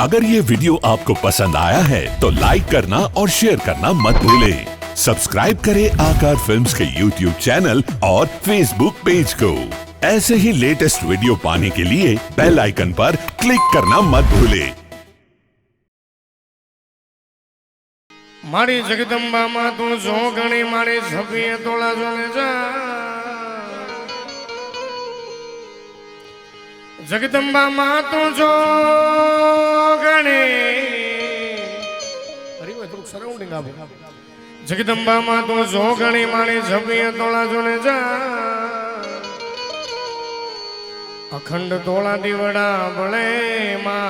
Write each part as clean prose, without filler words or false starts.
अगर ये वीडियो आपको पसंद आया है तो लाइक करना और शेयर करना मत भूलें। सब्सक्राइब करें आकार फिल्म्स के YouTube चैनल और Facebook पेज को। ऐसे ही लेटेस्ट वीडियो पाने के लिए बेल आइकन पर क्लिक करना मत भूलें। मारी जगदंबा मां तू जो गणी मारी झपीए तोला जोने जा जगदंबा मां तू जो गणी अरे वो थोड़ा सराउंडिंग आप जगदंबा मां तू जो गणी मारी झपीए तोला जोने जा अखंड तोला दीवड़ा बळे मां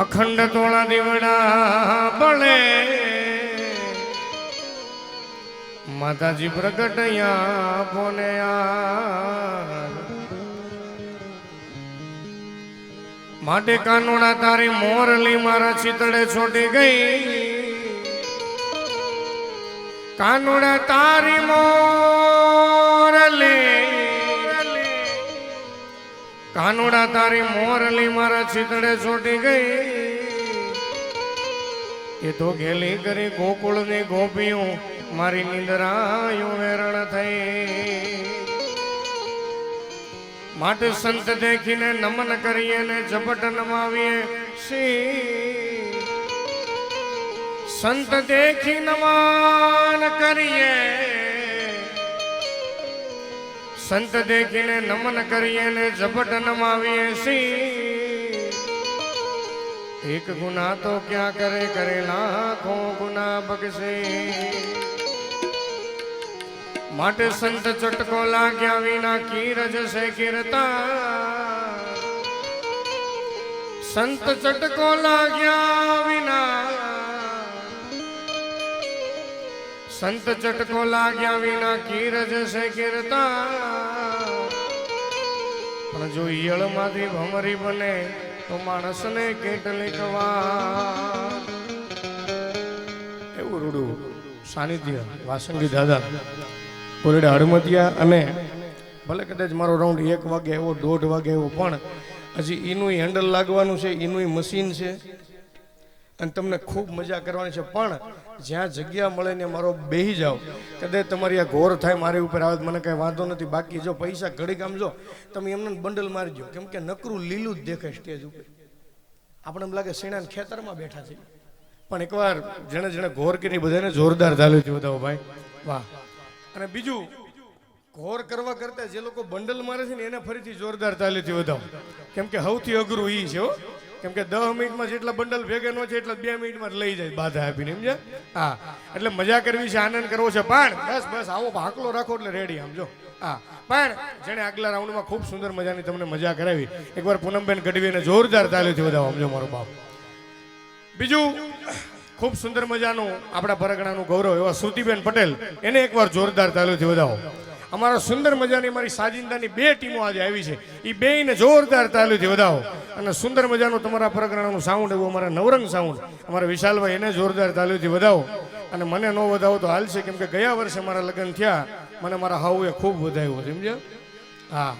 अखंड तोला दीवड़ा बळे माताजी प्रगटया बोने माटे कानोड़ा तारी मोरली मारा चितड़े छोटी गई कानोड़ा तारी मोरली कानोड़ा तारी मोरली मारा चितड़े छोटी गई ये तो गेली करी गोकुल ने गोपियों मारी निंदरायो वेरण थई माटे संत देखीने नमन करिए ने झपट नमावीए सी संत देखी नमन करिए संत देखीने नमन करिए ने झपट नमावीए सी एक गुना तो क्या करे करे लाखों गुना बख्शे माटे संत चटको लाग्या विना कीरज से कीरता संत चटको लाग्या विना संत चटको लाग्या विना कीरज से कीरता पण जो ईयळ माथी भमरी बने तो माणस ने કેટલીક વાર એવું રૂડું સાનિધ્ય વાસંગી દાદા કોરડે હડમતિયા અને ભલે કદાચ મારો રાઉન્ડ 1 વાગે એવો 1:30 વાગે એવો પણ હજી ઈનું હેન્ડલ લાગવાનું છે ઈનું મશીન છે અને તમને ખૂબ મજા કરવાની છે પણ જ્યાં જગ્યા મળે ને મારો બેહી જાવ કદાચ તમારી આ ઘોર થાય મારી ઉપર આવે મને કઈ વાંધો નથી બાકી જો પૈસા ઘડીક આમ જો તમે એમને બંડલ મારજો કેમ કે નકરું લીલું જ દેખાય સ્ટેજ ઉપર આપણે એમ લાગે સેણાના ખેતરમાં બેઠા છે પણ એકવાર જેણે જેણે ઘોર કરી બધાને જોરદાર તાલીઓ બતાવો ભાઈ વાહ અને બીજું ઘોર કરવા કરતા જે લોકો બંડલ મારે છે ને એને ફરીથી જોરદાર તાલીથી વધાવો કેમ કે સૌથી અઘરું ઈ છે હો કેમ કે 10 મિનિટમાં જેટલા બંડલ ભેગા ન છે એટલા 2 મિનિટમાં લઈ જાય બાધા આપીને સમજ્યા હા એટલે મજા કરવી છે આનંદ કરવો છે પણ બસ આવો હાકલો રાખો એટલે રેડી આમ જો હા પણ જેણે આગલા રાઉન્ડમાં ખૂબ સુંદર મજાની તમને મજા કરાવી એકવાર પૂનમબેન ગઢવીને જોરદાર તાલીથી વધાવો સમજો મારો બાપ બીજું ખૂબ સુંદર મજાનું આપણા પરગણાનું ગૌરવ એવા શ્રુતિબેન પટેલ એને એકવાર જોરદાર તાલીથી વધાવો અમારા સુંદર મજાની મારી સાજિંદાની 2 ટીમો આજે આવી છે એ બેયને જોરદાર તાલીથી વધાવો અને સુંદર મજાનું તમારા પરગણાનું સાઉન્ડ એવું અમારા નવરંગ સાઉન્ડ અમારા વિશાલભાઈ એને જોરદાર તાલીથી વધાવો અને મને ન વધાવો તો હાલશે કેમ કે ગયા વર્ષે મારા લગ્ન થયા મને મારા હાઉએ ખૂબ વધાવ્યો સમજ્યા હા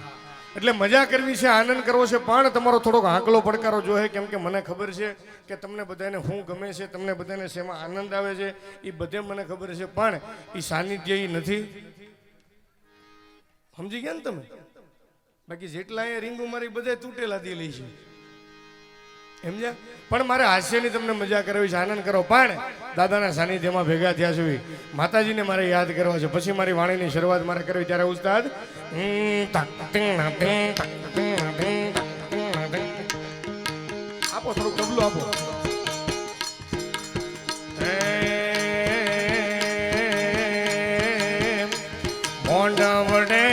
એટલે મજા કરવી છે આનંદ કરવો છે પણ તમારો થોડોક આંકલો પડકારો જોઈએ કેમ કે મને ખબર છે કે તમને બધાને શું ગમે છે તમને બધાને શેમાં આનંદ આવે છે એ બધે મને ખબર છે પણ એ સાનિધ્ય એ નથી સમજી ગયા ને તમે બાકી જેટલા એ રીંગુ મારી બધા તૂટેલા દિલી છે સમજ્યા પણ મારે હાસ્યની તમને મજા કરવી છે આનંદ કરો પણ દાદાના સાનિધ્યમાં ભેગા થયા છે માતાજીને મારે યાદ કરવા છે પછી મારી વાણીની શરૂઆત મારે કરવી ત્યારે ઉસ્તાદ આપો થોડું ડબલું આપો મોંડા વડે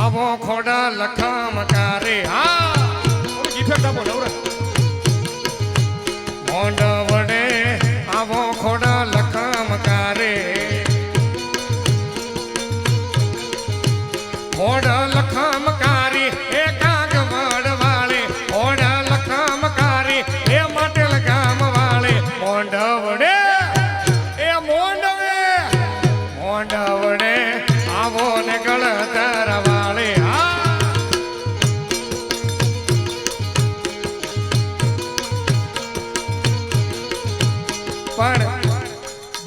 આવો ખોડા લખામ કારે હા ઇફેક્ટ આપો નવરત મોંડા વડે આવો ખોડા લખામ કારે મોડા લખામ કારી એ કાગવડ વાળે મોડા લખામ કારી એ માટલ ગામ વાળે મોંડા વડે એ મોંડવે મોંડા વડે આવો ને ગળતર વાળે હા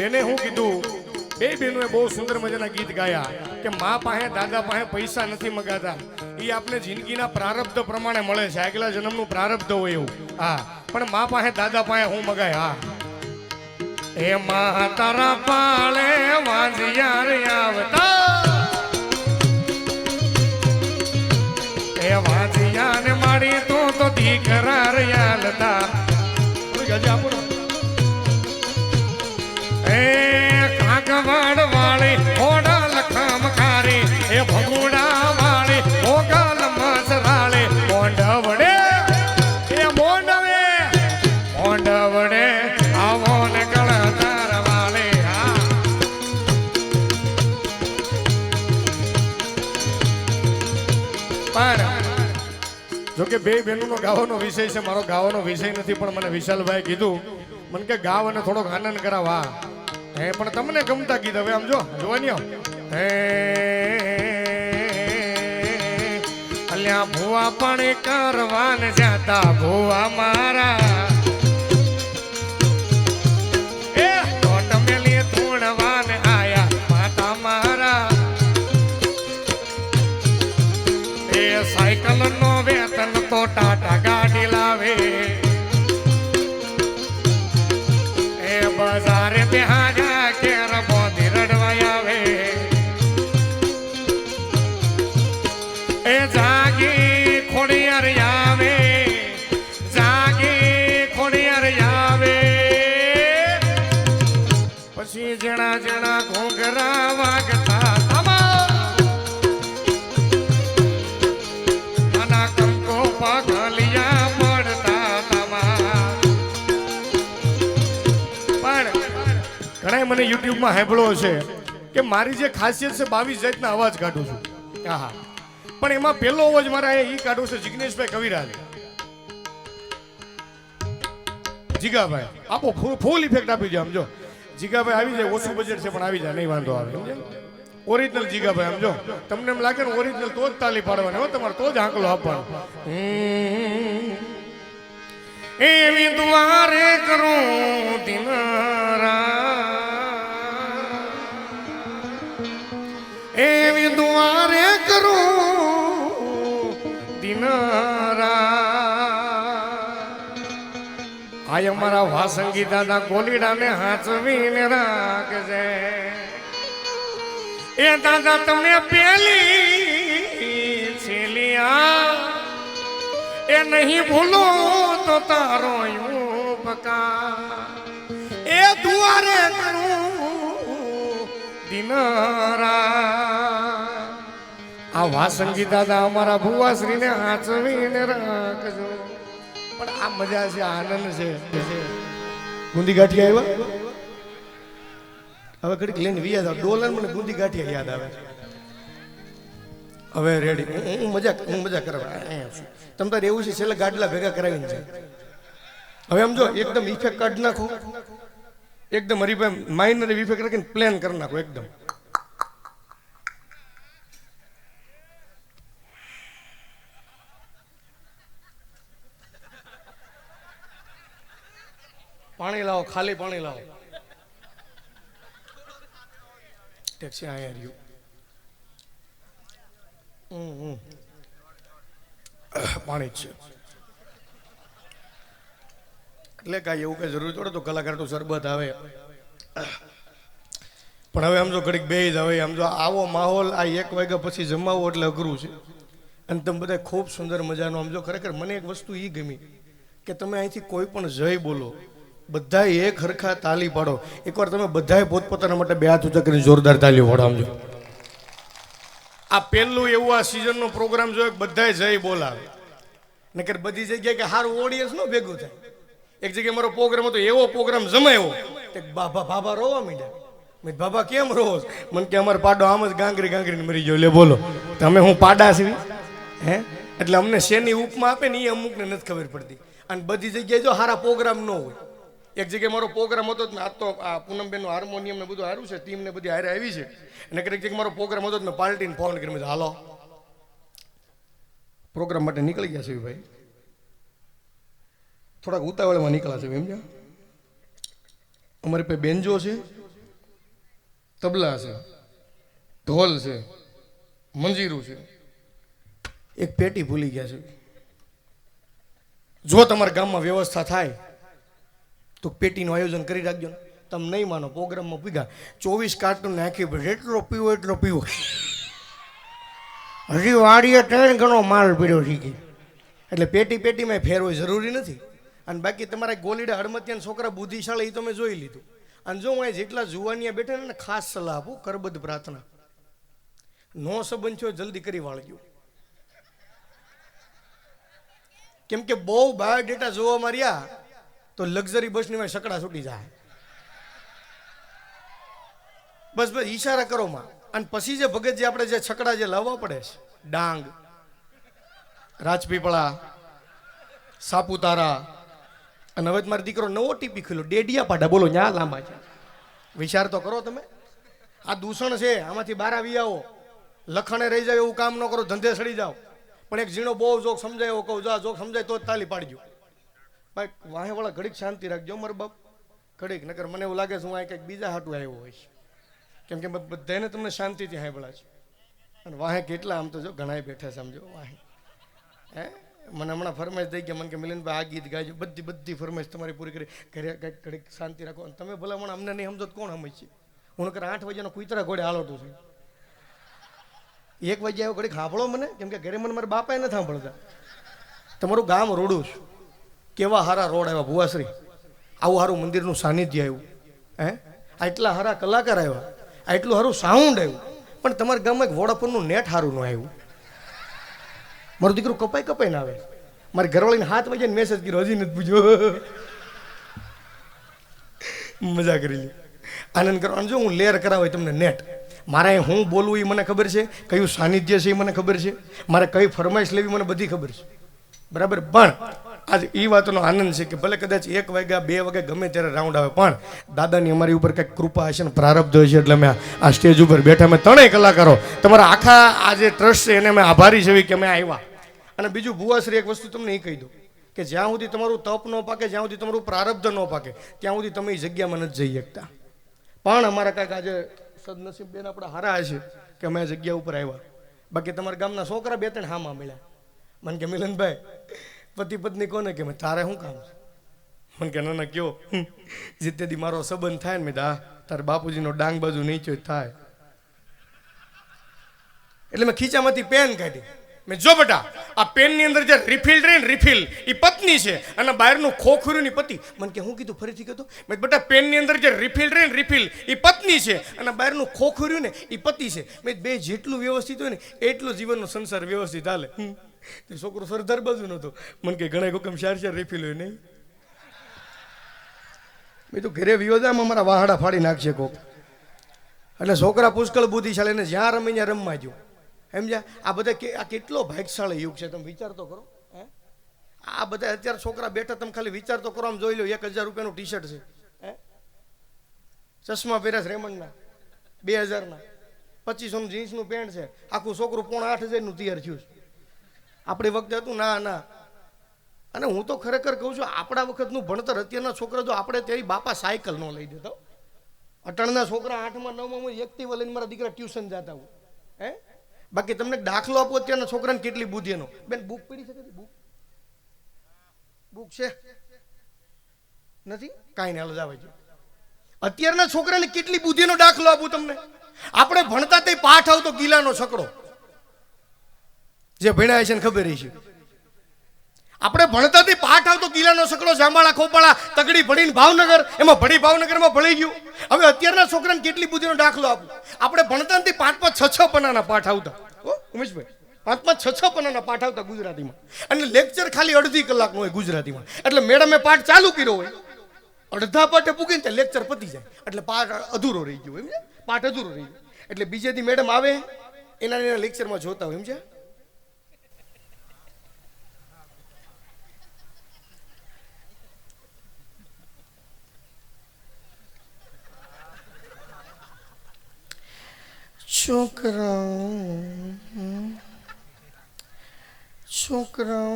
બેને શું કીધું, બે બહેનોએ બહુ સુંદર મજાના ગીત ગાયા કે મા પાસે દાદા પાસે પૈસા નથી મગાતા, એ આપણે જિંદગીના પ્રારબ્ધ પ્રમાણે મળે છે, આગલા જન્મનું પ્રારબ્ધ હોય એવું. હા, પણ મા પાસે દાદા પાસે હું મગાય. હા, એ મા તારા પાળે વાંજિયાર આવતા, એ વાંજિયાને મારી તું તો દીકરા યાલતા. એ કાગવાડ વાળી ઓડા લખમ ખારી, એ ભગુડા વાળી ઓગાલ મસરાળી, મોંડવડે એ મોંડવે મોંડવડે આવો ને કળતાર વાળી. હા, જોકે બે બહેનોનો ગાવાનો વિષય છે, મારો ગાવાનો વિષય નથી, પણ મને વિશાલભાઈ કીધું મને કે ગાવ અને થોડોક આનંદ કરાવવા. હે પણ તમને ગમતા ગીત હવે આમ જો જોવાની હે અલ્યા ભુવા પણ કરવાન જાતા ભુવા મારા, એ ટોટ મેલી ધૂણવાન આયા માતા મારા, એ સાયકલ નો વેતન તો ટાટા ગાડી લાવે, એ બજારે બિહારા કેર બોધી રડવાય આવે, એ જાગી ખોડિયાર આવે, જાગી ખોડિયાર આવે, પછી જણા જણા ઘોઘરા વાગતા નાના કંકો પગલિયા પડતા તમા. ઘણા મને યુટ્યુબમાં સાંભળ્યો છે કે મારી જે ખાસિયત છે 22 જાતના અવાજ કાઢું છું. હા, પણ એમાં પહેલો અવાજ મારા એ કાઢું છે જિગ્નેશભાઈ કવિરાજ. જીગાભાઈ આપો ફૂલ ઇફેક્ટ આપી દો. આમ જો જીગાભાઈ આવી જાય, ઓછું બજેટ છે પણ આવી જાય, નહીં વાંધો આવે. ઓરિજિનલ જીગાભાઈ આમ જો તમને એમ લાગે ને ઓરિજિનલ તો જ તાલી પાડવાની હો, તમારે તો જ આંકલો આપવાનો. એવી દ્વારે કરું દિનરા, એવી દ્વારે કરું દિનરા. આ અમારા વાસંગી દાદા ગોલીડાને હાચવીને રાખજે. એ દાદા તમે પેલી છેલિયા એ નહીં ભૂલો તો તારો ઉપકાર, એ દ્વારે કરું દિનરા. આ વાસંગી દાદા અમારા ભુવાશ્રીને હાચવીને રાખજો. પણ આ મજા છે, આનંદ છે. ગુંદી ગાંઠિયા આવ્યા હવે ઘડીક લઈને વિયા જાવ. ડોલર મને ગુંદી ગાંઠિયા યાદ આવે. હવે રેડી હું મજા કરવા તમ તારે એવું છે, છેલ્લે ગાડલા ભેગા કરાવીને છે. હવે આમ જો એકદમ ઇફેક્ટ કાઢી નાખો, એકદમ હરીભાઈ માઇનર ઇફેક્ટ રાખીને પ્લેન કરી નાખો એકદમ. પાણી લાવો, ખાલી પાણી લાવો. ટેક્સી અહીંયા રહ્યું. પાણી જ છે એટલે કાંઈ એવું કઈ જરૂર પડે તો કલાકાર તો શરબત આવે. પણ હવે આમ જો ઘડીક બે જ હવે આમ જો આવો માહોલ આ 1 વાગ્યા પછી જમાવો એટલે અઘરું છે. અને તમે બધા ખૂબ સુંદર મજાનો આમ જો ખરેખર મને એક વસ્તુ એ ગમી કે તમે અહીંથી કોઈ પણ જય બોલો, બધા એક હરખા તાલી પાડો. એકવાર તમે બધાએ પોતપોતાના માટે 2 હાથ ઊંચા કરીને જોરદાર તાલીઓ પાડો. આમ જો આ પહેલું એવું આ સિઝનનો પ્રોગ્રામ જોયો બધાએ જય બોલાવે. નકર બધી જગ્યાએ કે સારું ઓડિયન્સ નો ભેગું થાય. એક જગ્યાએ મારો પ્રોગ્રામ હતો, એવો પ્રોગ્રામ જમાયો કે બાબા રોવા માંડ્યા. મેં બાબા કેમ રોવો? મને કે અમારે પાડો આમ જ ગાંગરી ગાંગરીને મરી ગયો. લે બોલો તમે હું પાડા છે હે? એટલે અમને શેની ઉપમા આપે ને એ અમુકને નથી ખબર પડતી. અને બધી જગ્યાએ જો સારા પ્રોગ્રામ ન હોય. એક જગ્યાએ મારો પ્રોગ્રામ હતો આજ તો આ પૂનમબેનનું હાર્મોનિયમ ને બધું સારું છે, ટીમ ને બધી હારે આવી છે. અને એક જગ્યાએ મારો પ્રોગ્રામ હતો મેં પાર્ટીને ફોન કરી હાલો પ્રોગ્રામ માટે નીકળી ગયા છે ભાઈ, થોડાક ઉતાવળમાં નીકળ્યા છે. એમ અમારી પાસે બેન્જો છે, તબલા છે, ઢોલ છે, મંજીરું છે, એક પેટી ભૂલી ગયા છે. જો તમારા ગામમાં વ્યવસ્થા થાય તો પેટીનું આયોજન કરી રાખજો ને. તમે નહીં માનો, પ્રોગ્રામમાં પીગા 24 કાર્ટૂન નાખી, જેટલો પીવો એટલો પીવો. હજી વાડીએ 3 ગણો માલ પીડ્યો શીખી. એટલે પેટીમાં ફેરવો જરૂરી નથી. અને બાકી તમારા ગોલીડા હડમતિયાના છોકરા બુદ્ધિશાળી, એ તો મેં જોઈ લીધું. અને જો હું જેટલા જુવાનિયા બેઠા ને ખાસ સલાહ આપું, કરબદ્ધ પ્રાર્થના, નો સંબંધ છો જલ્દી કરી વાળજો. કેમ કે બહુ બાયોડેટા જોવા માર્યા તો લક્ઝરી બસની માં સકડા છૂટી જાય. બસ ઈશારા કરો માં. અને પછી જે ભગત જે આપણે જે છકડા જે લાવવા પડે છે, ડાંગ, રાજપીપળા, સાપુતારા, અને હવે મારો દીકરો નવો ટીપી ખુલ્યો ડેડિયા પાડા. બોલો ન્યા લાંબા છે. વિચાર તો કરો તમે. આ દૂષણ છે, આમાંથી બહાર આવી આવો. લખણે રહી જાય એવું કામ ન કરો, ધંધે સડી જાઓ. પણ એક ઝીણો બહુ જોક સમજાય એવો કહું, જો આ જોક સમજાય તો જ તાલી પાડજો. ભાઈ વાહે વાળા ઘડીક શાંતિ રાખજો મારા બાપ, ઘડીક. નકર મને એવું લાગે છે હું આ કંઈક બીજા હાટું આવ્યો હોઈશ. કેમ કે બધાને તમને શાંતિથી સાંભળા છે. અને વાહે કેટલા આમ તો જો ઘણા બેઠા સમજો વાહે. હે મને હમણાં ફરમાઈશ દઈ ગયા, મને કે મિલનભાઈ આ ગીત ગાજો. બધી ફરમાઈશ તમારી પૂરી કરી. ઘરે કંઈક ઘડીક શાંતિ રાખો. અને તમે ભલામણ અમને નહીં સમજો તો કોણ સમજ છે? હું નકર 8 વાગ્યાનો કુતરા ઘોડે હાલોતું છું. 1 વાગ્યા આવ્યો ઘડીક સાંભળો મને. કેમ કે ઘરે મને મારા બાપાએ નથી સાંભળતા. તમારું ગામ રોડું છું. કેવા હારા રોડ આવ્યા ભુવાશ્રી, આવું સારું મંદિરનું સાનિધ્ય આવ્યું. હે આટલા હારા કલાકાર આવ્યા, આટલું સારું સાઉન્ડ આવ્યું. પણ તમારા ગામમાં એક વોડાફોનનું નેટ સારું ન આવ્યું. મારું દીકરું કપાઈ ના આવે. મારી ઘરવાળીને 7 વાગ્યાને મેસેજ કર્યો, હજી નથી પૂછ્યો. મજા કરી લી, આનંદ કરો. અને જો હું લેર કરાવે તમને નેટ, મારે હું બોલવું એ મને ખબર છે, કયું સાનિધ્ય છે એ મને ખબર છે, મારે કઈ ફરમાઈશ લેવી મને બધી ખબર છે. બરાબર. પણ આજે એ વાતનો આનંદ છે કે ભલે કદાચ 1 વાગ્યા 2 વાગે ગમે ત્યારે રાઉન્ડ આવે, પણ દાદાની અમારી ઉપર કંઈક કૃપા હશે ને પ્રારબ્ધ હશે. એટલે અમે આ સ્ટેજ ઉપર બેઠા, અમે 3 કલાકારો તમારા આખા આ જે ટ્રસ્ટ છે એને અમે આભારી છે કે અમે આવ્યા. અને બીજું ભુવાશ્રી એક વસ્તુ તમને એ કહી દઉં કે જ્યાં સુધી તમારું તપ ન પાકે, જ્યાં સુધી તમારું પ્રારબ્ધ ન પાકે, ત્યાં સુધી તમે એ જગ્યામાં નથી જઈ શકતા. પણ અમારા કાંઈક આજે સદનસીબ બેન આપણા હારા છે કે અમે આ જગ્યા ઉપર આવ્યા. બાકી તમારા ગામના છોકરા 2-3 હામાં મળ્યા. મને કે મિલનભાઈ પતિ પત્ની કોને કે તારે શું કામ છે? મને કે ના કયો જેથી મારો સંબંધ થાય ને મેં તારે બાપુજીનો ડાંગ બાજુ નીચે થાય. એટલે મેં ખીચામાંથી પેન કાઢી. મેં જો બેટા આ પેનની અંદર જે રિફિલ રહે ને રિફિલ એ પત્ની છે, અને બહારનું ખોખરું ની પતિ. મને કે હું કીધું ફરીથી કહેતો? મેં બેટા પેનની અંદર જે રિફિલ રહે ને રિફિલ એ પત્ની છે, અને બહારનું ખોખરું ને એ પતિ છે. મેં બે જેટલું વ્યવસ્થિત હોય ને એટલું જીવનનો સંસાર વ્યવસ્થિત હાલે. તે છોકરો સરદાર બાજુ નતો. મને કે ઘણા હુકમ 4 રિફિલ હોય નહીં. મેં તો ઘરે વિયોજામાં મારા વાહડા ફાડી નાખશે કોક. એટલે છોકરા પુષ્કળ બુદ્ધિશાળી, ને જ્યાં રમે ત્યાં રમવા જો. સમજ્યા? આ બધા આ કેટલો ભાગ્યશાળી યુગ છે, તમે વિચાર તો કરો. હે આ બધા અત્યારે છોકરા બેઠા, તમે ખાલી વિચાર તો કરો. આમ જોઈ લો, 1000 રૂપિયાનું ટી-શર્ટ છે, હે ચશ્મા પહેર્યા રેમન્ડના 2000ના, 2500નું જીન્સનું પેન્ટ છે, આખું છોકરું 7,500નું તૈયાર થયું છે. આપણી વખતે હતું ના. અને હું તો ખરેખર કહું છું, આપણા વખતનું ભણતર અત્યારના છોકરા, જો આપણે તેરી બાપા સાયકલ ન લઈ દેતો. અટણના છોકરા 8મા 9મામાં એક્ટિવા લઈને મારા દીકરા ટ્યુશન જતા હોય. હે બાકી તમને દાખલો આપો અત્યારના છોકરાને કેટલી બુદ્ધિ એનો. બેન બુક પડી શકે? બુક છે નથી? કાંઈ નહીં, હાલો જાવ. અત્યારના છોકરાને કેટલી બુદ્ધિનો દાખલો આપું તમને. આપણે ભણતા તે પાઠ આવતો ગીલાનો છકડો, જે ભણ્યા છે ને ખબર છે. આપણે ભણતા તે પાઠ આવતો ગીલાનો છકડો, જાંબાળા ખોપાળા તગડી ભણીને ભાવનગર, એમાં ભણી ભાવનગરમાં ભળી ગયું. હવે અત્યારના છોકરાને કેટલી બુદ્ધિનો દાખલો આપું. આપણે ભણતા તે 5-5, 6-6 પન્નાના પાઠ આવતા. ઉમેશભાઈ 5-5, 6-6 પન્નાના પાઠ આવતા ગુજરાતીમાં. અને લેક્ચર ખાલી અડધી કલાકનો હોય ગુજરાતીમાં. એટલે મેડમે પાઠ ચાલુ કર્યો હોય, અડધા પાઠે પૂગીને ત્યાં લેક્ચર પતી જાય. એટલે પાઠ અધૂરો રહી ગયો. એમ પાઠ અધૂરો રહી ગયો. એટલે બીજે દી મેડમ આવે એના લેક્ચરમાં જોતા હોય. એમ છે છોકરા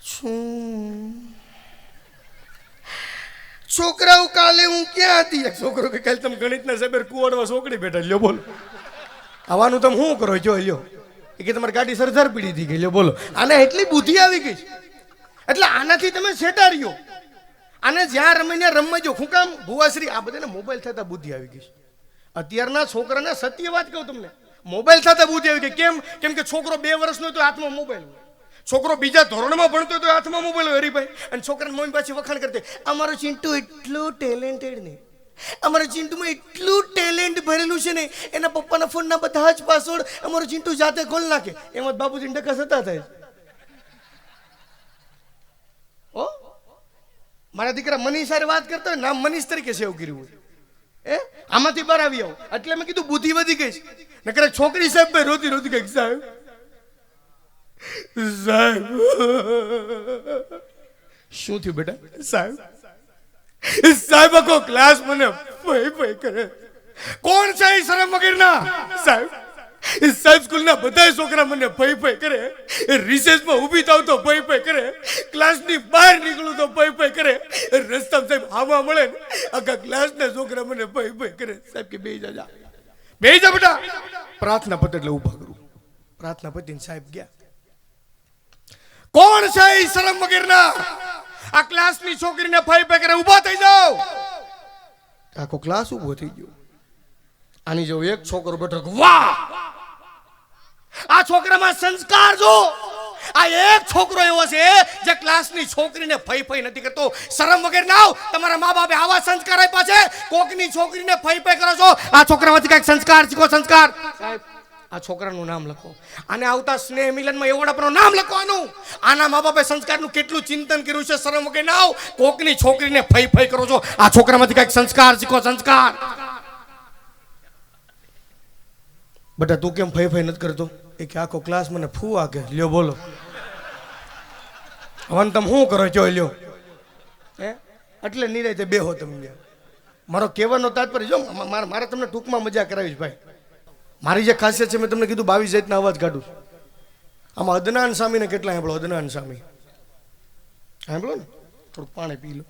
શું છોકરાઓ કાલે હું ક્યાં હતી? એક છોકરો કે કાલે તમે ગણિતના સબર કુવાડવા છોકરી બેઠા લ્યો બોલો આવવાનું તમે શું કરો જો લ્યો એ કે તમારી ગાડી સરદાર પીડી હતી કે લ્યો બોલો આને એટલી બુદ્ધિ આવી ગઈ એટલે આનાથી તમે સેટાડ્યો આને જ્યાં રમે ત્યાં રમવા જો હું કામ ભુવાશ્રી આ બધાને મોબાઈલ થતા બુદ્ધિ આવી ગઈ અત્યારના છોકરાને સત્ય વાત કહું તમને મોબાઈલ થતા બુદ્ધિ આવી ગઈ કેમ કે છોકરો 2 વર્ષનો તો હાથમાં મોબાઈલ હોય છોકરો બીજા ધોરણમાં ભણતો તો હાથમાં મોબાઈલ હોય હરીભાઈ અને છોકરાને મમ્મી પાછી વખાણ કરતી અમારો ચિંટુ એટલું ટેલેન્ટેડ ને અમારા ચિંટુમાં એટલું ટેલેન્ટ ભરેલું છે ને એના પપ્પાના ફોનના બધા જ પાસવર્ડ અમારો ચિંટુ જાતે ખોલ નાખે એમાં બાપુજી ટકા સતા થાય ઓ મારા દીકરા મનીષ સાથે વાત કરતા હોય નામ મનીષ તરીકે સેવ કર્યું હોય આમાંથી બહાર આવી આવો એટલે મેં કીધું બુદ્ધિ વધી ગઈ નકર છોકરી સાહેબ ભાઈ રોતી રોતી કઈક સાહેબ શું થયું બેટા સાહેબ આખો ક્લાસ મને ભય ભય કરે કોણ છે એ શરમ વગરના સાહેબ સ્કૂલના બધા છોકરા મને ભય ભય કરે રિસેસમાં ઊભી થાવ તો ભય ભય કરે ક્લાસની બહાર નીકળું તો ભય ભય કરે રસ્તામાં સાહેબ હાવા મળે ને આખા ક્લાસના છોકરા મને ભય ભય કરે સાહેબ કે બેહી જા બેટા પ્રાર્થના પતે એટલે ઊભા કરું પ્રાર્થના પતિને સાહેબ ગયા કોણ છે એ શરમ વગરના આ ક્લાસની છોકરીને ભય ભય કરે ઊભા થઈ જાઓ આખો ક્લાસ ઊભો થઈ ગયો આની જો એક છોકરો બેઠો વાહ આ છોકરામાં સંસ્કાર જો આ એક છોકરો એવો છે જે ક્લાસની છોકરીને ભય ભય નથી કરતો શરમ વગર ના તમારા મા બાપે આવા સંસ્કાર આપ્યા છે કોકની છોકરીને ભય ભય કરો છો આ છોકરામાંથી કઈક સંસ્કાર શીખો સંસ્કાર સાહેબ આ છોકરાનું નામ લખો અને આવતા સ્નેહ મિલનમાં એવોર્ડ આપવાનું નામ લખવાનું આના મા બાપે સંસ્કારનું કેટલું ચિંતન કર્યું છે શરમ વગર ના કોકની છોકરીને ભય ભય કરો છો આ છોકરામાંથી કઈક સંસ્કાર શીખો સંસ્કાર બેટા તું કેમ ભય ભય નથી કરતો એ કે આખો ક્લાસ મને ફૂવા કે લ્યો બોલો હવે તમે શું કરો છો લ્યો એટલે નિરાયતે બેહો તમે મારો કહેવાનો તાત્પર્ય જો મારે તમને ટૂંકમાં મજા કરાવી છે ભાઈ મારી જે ખાસિયત છે મેં તમને કીધું 22 જાતના અવાજ કાઢું આમાં અદનાન સ્વામીને કેટલા સાંભળો અદનાન સ્વામી સાંભળો ને થોડુંક પાણી પી લો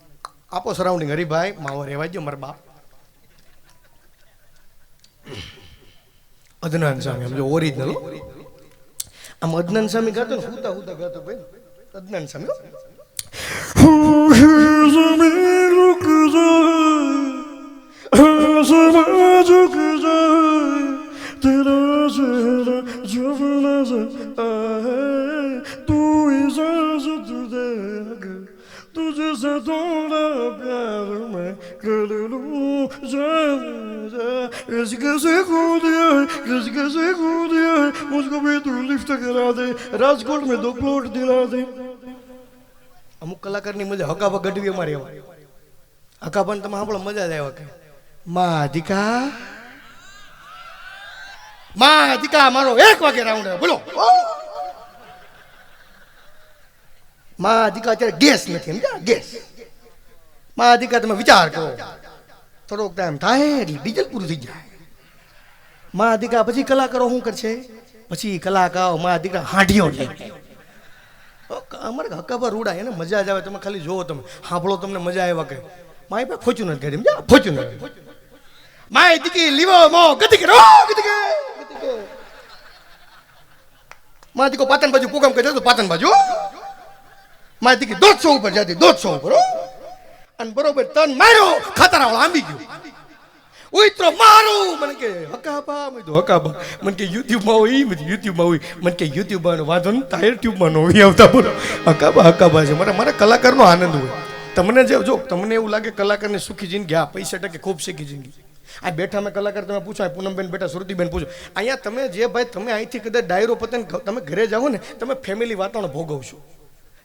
આપો સરાઉન્ડિંગ હરીભાઈ માવો રહેવા દો મારા બાપ અદનાન સ્વામી સમજો ઓરિજિનલ આમ અદનાન સ્વામી ગાતો ને હુતા હુતા ગાતો ભાઈ અદનાન સ્વામી तुझे से थोड़ा प्यार मैं कर लूं कैसे खो दिया कैसे खो दिया मुझको भी तू लिफ्ट करा दे राजकोट में 2 प्लॉट दिला दे અમુક કલાકારની મજા હકાબા ગઢવી અમારે હકાબાને તમે સાંભળો મજા જ આવ્યા કે માં દીકા મારો 1 વાગે રાઉન્ડ બોલો માં દીકા અત્યારે ગેસ નથી સમજ્યા ગેસ માં દીકા તમે વિચાર કરો થોડોક ટાઈમ થાય એટલે ડીઝલ પૂરું થઈ જાય માં દીકા પછી કલાકારો શું કરશે પછી કલાકારો માં દીકા હાંડીઓ લે અમારે હકાબા રૂડા એને મજા જ આવે તમે ખાલી જોવો તમે સાંભળો તમને મજા આવ્યા કે માય પે ફોર્ચ્યુનર કરી સમજ્યા ફોર્ચ્યુનર માય દીકી લીવો મો ગતિ કરો ગતિ માં દીકો પાટણ બાજુ પ્રોગ્રામ કરી તો પાટણ બાજુ મારી દીકરી 150 ઉપર જતી 150 ઉપર અને બરોબર તન માર્યો ખતરાવાળો આંબી ગયો ઉતરો મારું મને કે હકાબા મેં તો હકાબા મને કે યુટ્યુબમાં હોય યુટ્યુબમાં હોય મને કે યુટ્યુબમાં વાંધો ને ટાયર ટ્યુબમાં નો હોય આવતા બોલો હકાબા છે મારા કલાકારનો આનંદ હોય તમને જે જો તમને એવું લાગે કલાકારને સુખી જિંદગી આ પૈસા ટકે ખૂબ સુખી જિંદગી આ બેઠા મેં કલાકાર તમે પૂછો પૂનમબેન બેઠા શ્રુતિબેન પૂછો અહીંયા તમે જે ભાઈ તમે અહીંથી કદાચ ડાયરો પતે તમે ઘરે જાઓ ને તમે ફેમિલી વાતાવરણ ભોગવશો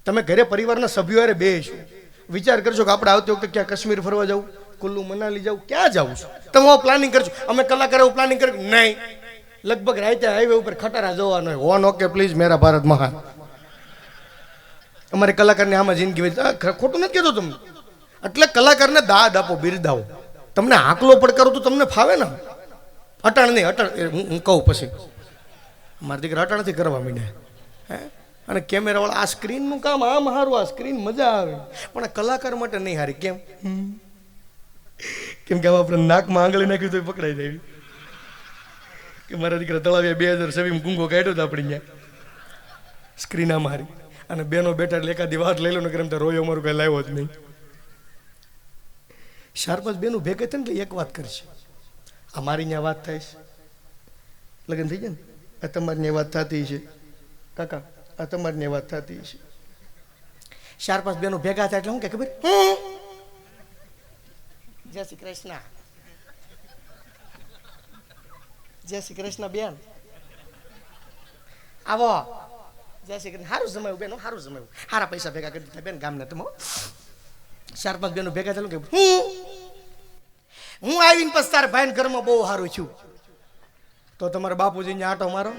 તમે ઘરે પરિવારના સભ્યો હારે બેસો વિચાર કરજો કે આપણે આવતી વખતે ક્યાં કાશ્મીર ફરવા જાવ કુલ્લુ મનાલી જાવ ક્યાં જાવું છું તમે પ્લાનિંગ કરજો અમે કલાકારો પ્લાનિંગ કર્યું નહીં લગભગ રાતે હાઈવે ઉપર ખટારા જવાનો હોય વન ઓકે પ્લીઝ મેરા ભારત મહાન અમારે કલાકારની આમાં જિંદગી ખોટું નથી કહેતો તમને એટલે કલાકારને દાદ આપો બિરદાવો તમને આકલો પડકારો તો તમને ફાવે ને અટાણ નહીં અટાણ હું કહું પછી મારા દીકરા અટાણથી કરવા માંડ્યા હે અને કેમેરાવાળા આ સ્ક્રીનનું કામ આમ સારું આ સ્ક્રીન મજા આવે પણ કલાકાર માટે નહીં હારી કેમ કેમ કે આપણે નાકમાં આંગળી નાખ્યું તો પકડાઈ જાય કે મારા દીકરા તળાવે 2026 ગુંગો કાઢ્યો તો આપણે અહીંયા સ્ક્રીના મારી અને બેનો બેઠા એટલે એકાદી વાત લઈ લો ને કેમ તો રોયો મારું કઈ લાવ્યો જ નહીં. 4-5 બેનું ભેગા થાય ને એટલે એક વાત કરશે. અમારી ત્યાં વાત થાય છે, લગ્ન થઈ જાય ને આ તમારી વાત થતી છે, કાકા આ તમારી વાત થતી છે. 4-5 બેનો ભેગા થાય એટલે શું કે ખબર, જય શ્રી કૃષ્ણ, જય શ્રી કૃષ્ણ બેન, આવો જય શ્રી કૃષ્ણ. સારું જમાયું બેન, સારું જમાયું, સારા પૈસા ભેગા કરી દીધા બેન ગામના. તમે 4-5 બેનો ભેગા થયેલું કે હું આવીને પછી તારા ભાઈ ઘરમાં બહુ સારું છું. તો તમારા બાપુજી આટો મારો,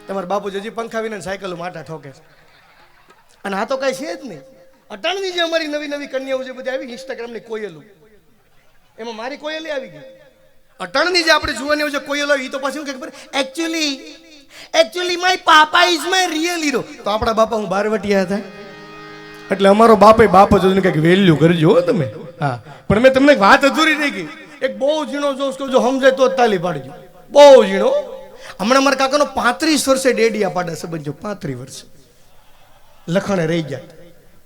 તમારા બાપુજી હજી પંખા વિના સાયકલ આટા ઠોકે છે. અને આ તો કઈ છે જ નહીં. અટાણની જે અમારી નવી નવી કન્યાઓ જે બધી આવી ઇન્સ્ટાગ્રામની કોયલું, એમાં મારી કોયલી આવી ગઈ. અટાણની જે આપણે જોવાની છે કોયલ આવી, એ તો પાછું ખબર actually my papa is my real hero. તો આપણા બાપા હું બારવટિયા હતા એટલે અમારો બાપ બાપ જ કંઈક વેલ્યુ કરજો તમે. હા, પણ મેં તમને એક વાત અધૂરી રહી ગઈ. એક બહુ ઝીણો જોશ જો સમજાય તો તાલી પાડજો. બહુ ઝીણો. હમણાં મારા કાકાનો 35 વર્ષે ડેડિયા પાડા સંબંધ જો. 35 વર્ષે લખણે રહી ગયા.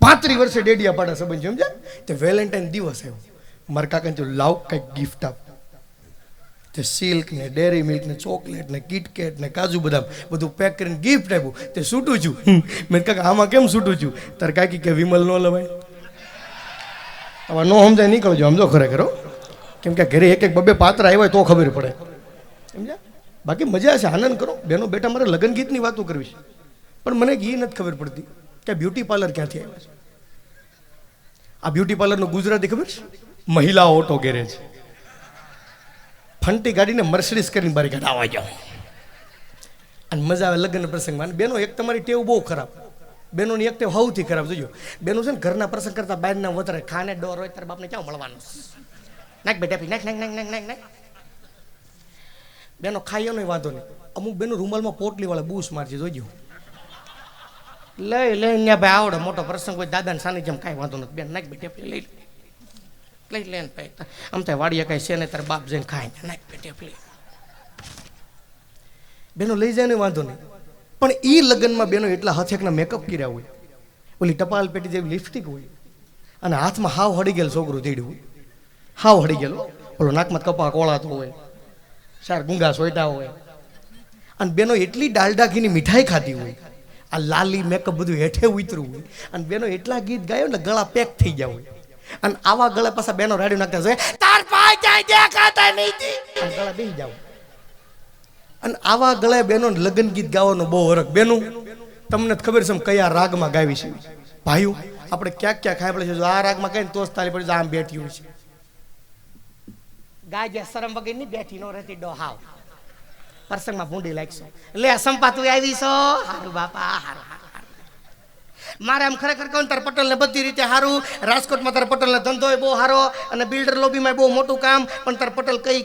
35 વર્ષે ડેડિયા પાડા સંબંધ સમજ્યા. તે વેલેન્ટાઇન દિવસ આવ્યો, મારા કાકાને જો લાવ કંઈક ગિફ્ટ આપ. તે સિલ્ક ને ડેરી મિલ્ક ને ચોકલેટ ને કિટકેટ ને કાજુ બદામ બધું પેક કરીને ગિફ્ટ આપ્યું. તે છૂટું છું. મેં કાકા આમાં કેમ છૂટું છું? તારે કાકી કે વિમલ નો લવાય. હવે નો સમજાય નીકળજો, સમજો ખરેખર. કેમ કે ઘરે એક બબે પાત્ર આવ્યા તો ખબર પડે, સમજ્યા? બાકી મજા છે, આનંદ કરો. બેનો બેટા મારે લગ્ન ગીતની વાતો કરવી છે, પણ મને એ નથી ખબર પડતી કે બ્યુટી પાર્લર ક્યાંથી આવ્યા છે. આ બ્યુટી પાર્લરનું ગુજરાતી ખબર છે? મહિલા ઓટો ગેરેજ. ફંટી ગાડીને મર્સિડીઝ કરીને બારી કાઢ આવવા જાઓ અને મજા આવે લગ્ન પ્રસંગમાં. બેનો એક તમારી ટેવ બહુ ખરાબ. બેનોની એક ટેવ સૌથી ખરાબ જોજો. બેનો છે ને ઘરના પ્રસંગ કરતા બહારના વધારે ખાને ડોર હોય તારે બાપને ક્યાં મળવાનું. નાખ બેટા પી નાખ નાખ નાખ નાખ નાખ નાખ. બેનો ખાઈ એનો વાંધો નહીં. અમુક બેનો રૂમાલમાં પોટલી વાળા બૂસ મારશે જોજો. લઈ લઈને ભાઈ આવડે મોટો પ્રસંગ હોય દાદાને સાની જેમ કાંઈ વાંધો નથી. બેન નાખ બેટા લઈ લઈ લે ને આમ થાય વાડીએ કાંઈ છે ને તારે બાપ જઈને ખાય નાખ બેટા પ્લે. બેનો લઈ જાય ને વાંધો નહીં, પણ એ લગ્નમાં બેનો એટલા હથેકના મેકઅપ કર્યા હોય, ઓલી ટપાલ પેટી જેવી લિપસ્ટિક હોય, અને હાથમાં હાવ હળી ગયેલ છોકરું તેડ્યું હોય. હાવ હળી ગયેલો, ઓલો નાકમાં કપા કોળાતો હોય, ચાર ગુંગા સોયટા હોય, અને બેનો એટલી ડાલડા ઘીની મીઠાઈ ખાધી હોય, આ લાલી મેકઅપ બધું હેઠે ઉતરું હોય, અને બેનો એટલા ગીત ગાયો ને ગળા પેક થઈ ગયા હોય. અને આવા ગળે પાછા બેનો રાડ્યું નાખતા છે તાર પાય જાય દેખાતા નહીં, ગળા બેસી જાવ. અને આવા ગળે બેનો લગ્ન ગીત ગાવાનો બહુ હરખ. બેનું તમને ખબર છે કયા રાગમાં ગાવી છે ભાઈઓ? આપણે ક્યાંક ક્યાંક ખાઈ પડે છે, આ રાગમાં કઈ તો તાલી પડી આમ બેઠી હોય છે. ગાય જે શરમ વગર ની બેઠી નો રહેતી ડો હાવ પ્રસંગમાં ભૂંડી લાગશે. લે સંપા તું આવી છો, હારું બાપા હારું. મારે આમ ખરેખર કહું તાર પટેલ ને બધી રીતે સારું. રાજકોટમાં તાર પટેલ ને ધંધો બહુ સારો અને બિલ્ડર લોબીમાં બહુ મોટું કામ, પણ તાર પટેલ કઈ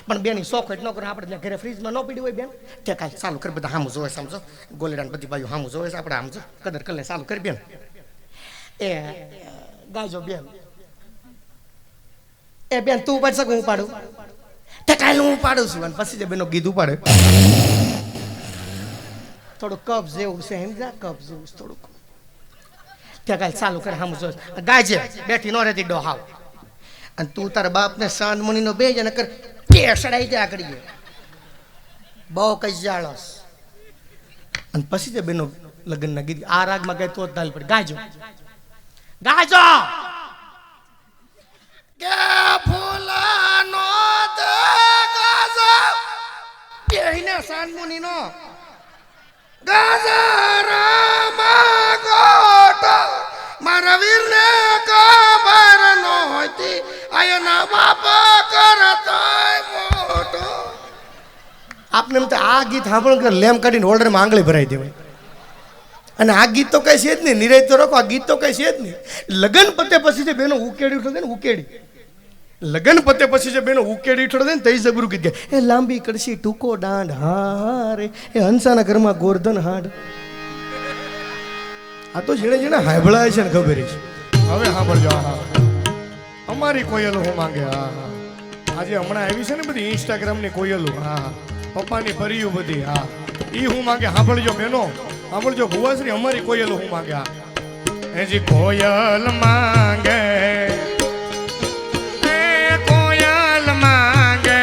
પણ બેની શોખ ન કરે. આપણે ઘરે ફ્રીજમાં ન પડી હોય બેન તે કાંઈ ચાલુ કરી બધા હામું જોવે, સમજો ગોલેડા બધી બાજુ હામું જોવે છે. આપણે સમજો કદર કલે ચાલુ કરી બેન એ ગાજો બેન. એ બેન તું ઉપાડી શકું? હું પાડું તે કાંઈ હું પાડું છું. અને પછી જે બેનો ગીત ઉપાડે થોડું કપ જેવું છે, સમજા કપ જેવું થોડુંક ત્યાં કાંઈ ચાલુ કરે હામું જોવે ગાજે બેઠી ન રહેતી ડો હાવ. અને તું તારા બાપને સાંજ મનીનો બે જને કર સડાઈ ત્યાં કરીએ બહુ કઈ જાળસ. અને પછી જે બેનો લગ્નના ગીત આ રાગમાં ગાય તો જ તાલ પડે. ગાજો ગાજો કે ફૂલાનો દે ગાજો બેહીને સાંજ મનીનો ગાજરામાં ગોટો મારા વીરને ખબર નહોતી આયના બાપા કરતાય મોટો. આપને એમ તો આ ગીત સાંભળો કે લેમ કાઢીને હોલ્ડરમાં આંગળી ભરાઈ દેવાય. અને આ ગીત તો કઈ છે જ નહીં, નિરાય તો રાખો. આ ગીત તો કઈ છે જ નહીં. લગ્ન પતે પછી જે બેનો ઉકેડી ઉઠો ને ઉકેડી લગ્ન પતે પછી જે બેનો ઉકેડી ઉઠો ને તઈ જબરું ગીત ગાય. એ લાંબી કડશી ટૂંકો દાંડ હા રે એ હંસાના ઘરમાં ગોરધન હાડ. આ તો જેને જેને હાંભળાય છે ને ખબર છે. હવે સાંભળજો. હા, અમારી કોયલ હું માંગે. હા હા, આજે હમણાં આવી છે ને બધી ઇન્સ્ટાગ્રામની કોયલો. હા હા, પપ્પાની પરિયું બધી. હા, ઈ હું માંગે. સાંભળજો બેનો, સાંભળજો ભુવાશ્રી, અમારી કોયલ હું માંગે. હા, એજી કોયલ માંગે, એ કોયલ માંગે,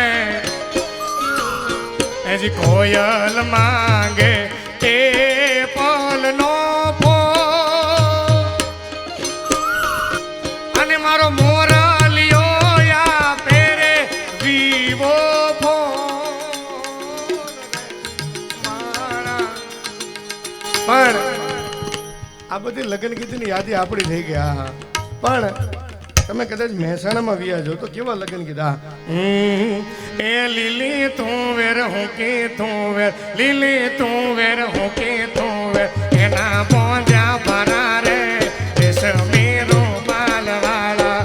એજી કોયલ માંગે એ પલનો અને મારો મોરાલિયો યા પેરે વિવો પણ આ બધી લગ્ન ગીતની યાદી આપણી થઈ ગઈ. હા હા, પણ તમે કદાચ મહેસાણામાં વ્યા જો તો કેવા લગ્ન ગીત. હા, એ લીલી તું વેર હું કે તું વેર, લીલી તું વેર હું કે તું વેર, એના પોંજા ભરા રે રેશમીનો માલવાળા.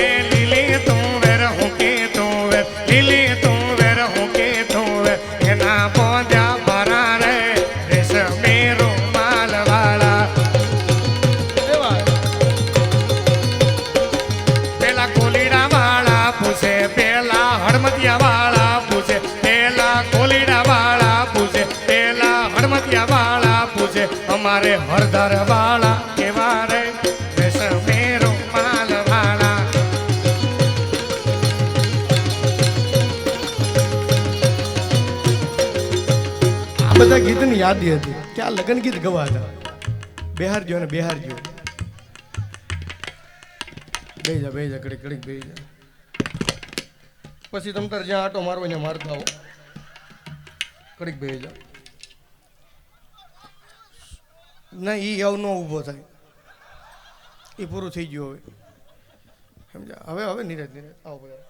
એ લીલી તું વેર હું કે તું વેર, લીલી તું વેર હું કે તું વેર, એના પોંજા ભરા રે રેશમીનો માલવાળા. પેલા કોલીડા વાળા પૂછે, પેલા હડમતિયા વાળા પૂછે, પેલા કોલીડા વાળા પૂછે, પેલા હડમતિયા વાળા પૂછે, અમારે હરદર વાળા કેવા રે રેશમીનો માલવાળા. આ બધા ગીતની યાદી હતી કે આ લગ્ન ગીત ગવાતા. બિહારજો ને બિહારજો. બેજા બેજા કડીક કડીક બેજા. પછી તમ તાર જ્યાં આટો મારવો ત્યાં મારતા આવો. કડીક બેજા. ના ઈ આવ ન ઊભો થાય, એ પૂરું થઈ ગયું હવે. સમજા? હવે હવે નીરજ નીરજ આવો બધા.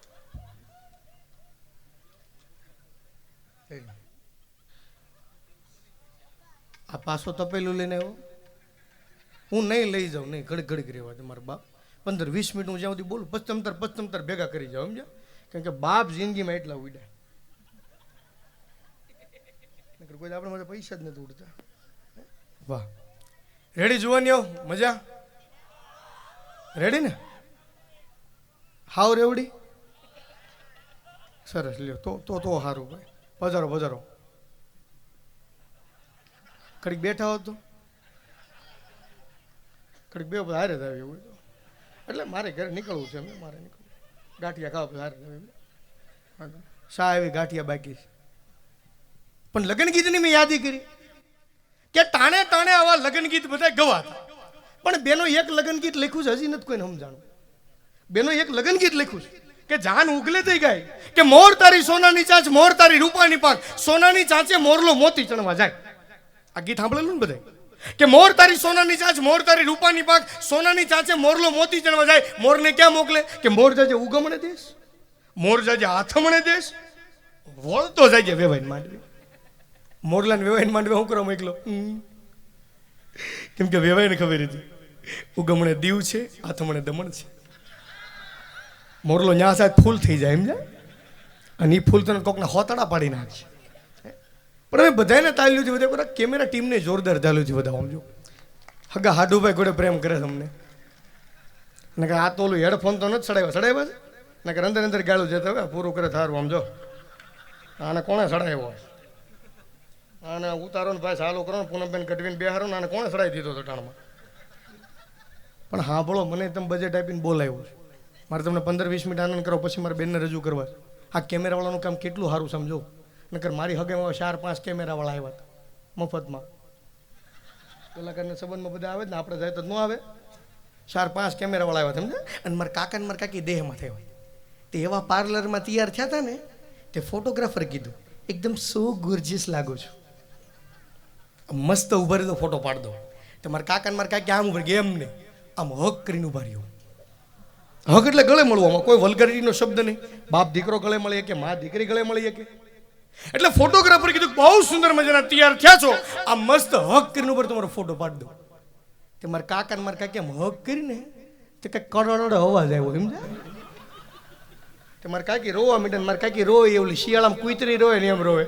આ પાછો તપેલું લઈને આવ્યો. હું નહીં લઈ જાઉં, નહીં ઘડીક ઘડીક રહેવા દે મારા બાપ. 15-20 મિનિટ હું જ્યાં સુધી બોલું પછી તમતર ભેગા કરી જાઉં. સમજ્યા? કારણ કે બાપ જિંદગીમાં એટલા ઉડ્યા, કોઈ આપણે મારે પૈસા જ નથી ઉડતા. વાહ, રેડી જોવાની આવ મજા? રેડી ને? હાવ રેવડી? સરસ, લ્યો તો તો તો સારું ભાઈ. પધારો પધારો. કડીક બેઠા હોત તો કડીક બે બધા હારે થાય એવું. એટલે મારે ઘરે નીકળવું છે, એમને મારે નીકળવું. ગાંઠિયા ખાવા હારે થાય. શા એવી ગાંઠિયા બાકી છે. પણ લગ્ન ગીતની મેં યાદી કરી કે ટાણે ટાણે આવા લગ્ન ગીત બધા ગવાતા. પણ બેનો એક લગ્ન ગીત લખ્યું છે, હજી નથી કોઈને સમજાણું. બેનો એક લગ્ન ગીત લખ્યું છે કે જાન ઉગલે થઈ ગાય કે મોર તારી સોનાની ચાંચ, મોર તારી રૂપાની પાંખ, સોનાની ચાંચે મોરલો મોતી ચણવા જાય. આ ગીત સાંભળેલું ને બધા કે મોર તારી સોનાની ચાંચ, મોર તારી રૂપાની પાંખ, સોનાની ચાંચે મોરલો મોતી ચણવા જાય. મોરને ક્યાં મોકલે કે મોર જાજે ઉગમણે દેશ, મોર જાજે આથમણે દેશ, વળતો જાય વેવાઈને માંડવી. મોરલાને વેવાઈને માંડવે શું કરવા મોકલો? કેમ કે વેવાઈને ખબર હતી ઉગમણે દીવ છે, આથમણે દમણ છે. મોરલો ન્યા સાહેબ ફૂલ થઈ જાય એમ જાય, અને એ ફૂલ તને કોકના હોતડા પાડી નાખશે. પણ અમે બધાને તાલ્યું છે, બધા કેમેરા ટીમને જોરદાર તાલ્યું છે બધા. સમજો હગા હાડુભાઈ ઘોડે પ્રેમ કરે છે અમને. ને કે આ તો ઓલું હેડફોન તો નથી ચડાવ્યા છે ને કે અંદર અંદર ગાળું જતા હવે પૂરું કરે થારું. આમ જો આને કોણે ચડાવ્યો? આને ઉતારો ને ભાઈ ચાલુ કરો ને પૂનમબેન કટવીને બેહારો ને આને કોણે ચડાવી દીધો હતો ટાણમાં? પણ હા બોલો, મને તમે બજેટ આપીને બોલાવ્યો છે. મારે તમને 15-20 મિનિટ આનંદ કરો પછી મારે બેનને રજૂ કરવા છે. આ કેમેરાવાળાનું કામ કેટલું સારું સમજો. નકર મારી હગેમાં 4-5 કેમેરાવાળા આવ્યા હતા મફતમાં. કલાકારના સંબંધમાં બધા આવે ને, આપણે જાય તો ન આવે. 4-5 કેમેરાવાળા આવ્યા સમજે. અને મારા કાકા ને મારા કાકી દેહમાં થયા હોય તે એવા પાર્લરમાં તૈયાર થયા હતા ને, તે ફોટોગ્રાફર કીધું એકદમ સો ગોર્જિયસ લાગો છો, મસ્ત ઉભા રહ્યો ફોટો પાડ દો. તો મારા કાકા ને મારા કાકી આમ ઉભા ગયા, એમ નહીં આમ હક કરીને ઉભા રહ્યો. હક એટલે ગળે મળવું, આમાં કોઈ વલ્ગરિટીનો શબ્દ નહીં. બાપ દીકરો ગળે મળી કે મા દીકરી ગળે મળી કે. એટલે ફોટોગ્રાફર કીધું બહુ સુંદર મજાના તૈયાર થયા છો, આ મસ્ત હક કરીને ઉપર તમારો ફોટો પાડી દો. તે મારા કાકા ને મારા કાકી આમ હક કરીને તે કંઈક કડોડો અવાજ આવ્યો સમજ્યા. તે મારા કાકી રોવા મીઠા, મારા કાકી રોય એવલી શિયાળામાં કુતરી રોય ને એમ રોવે.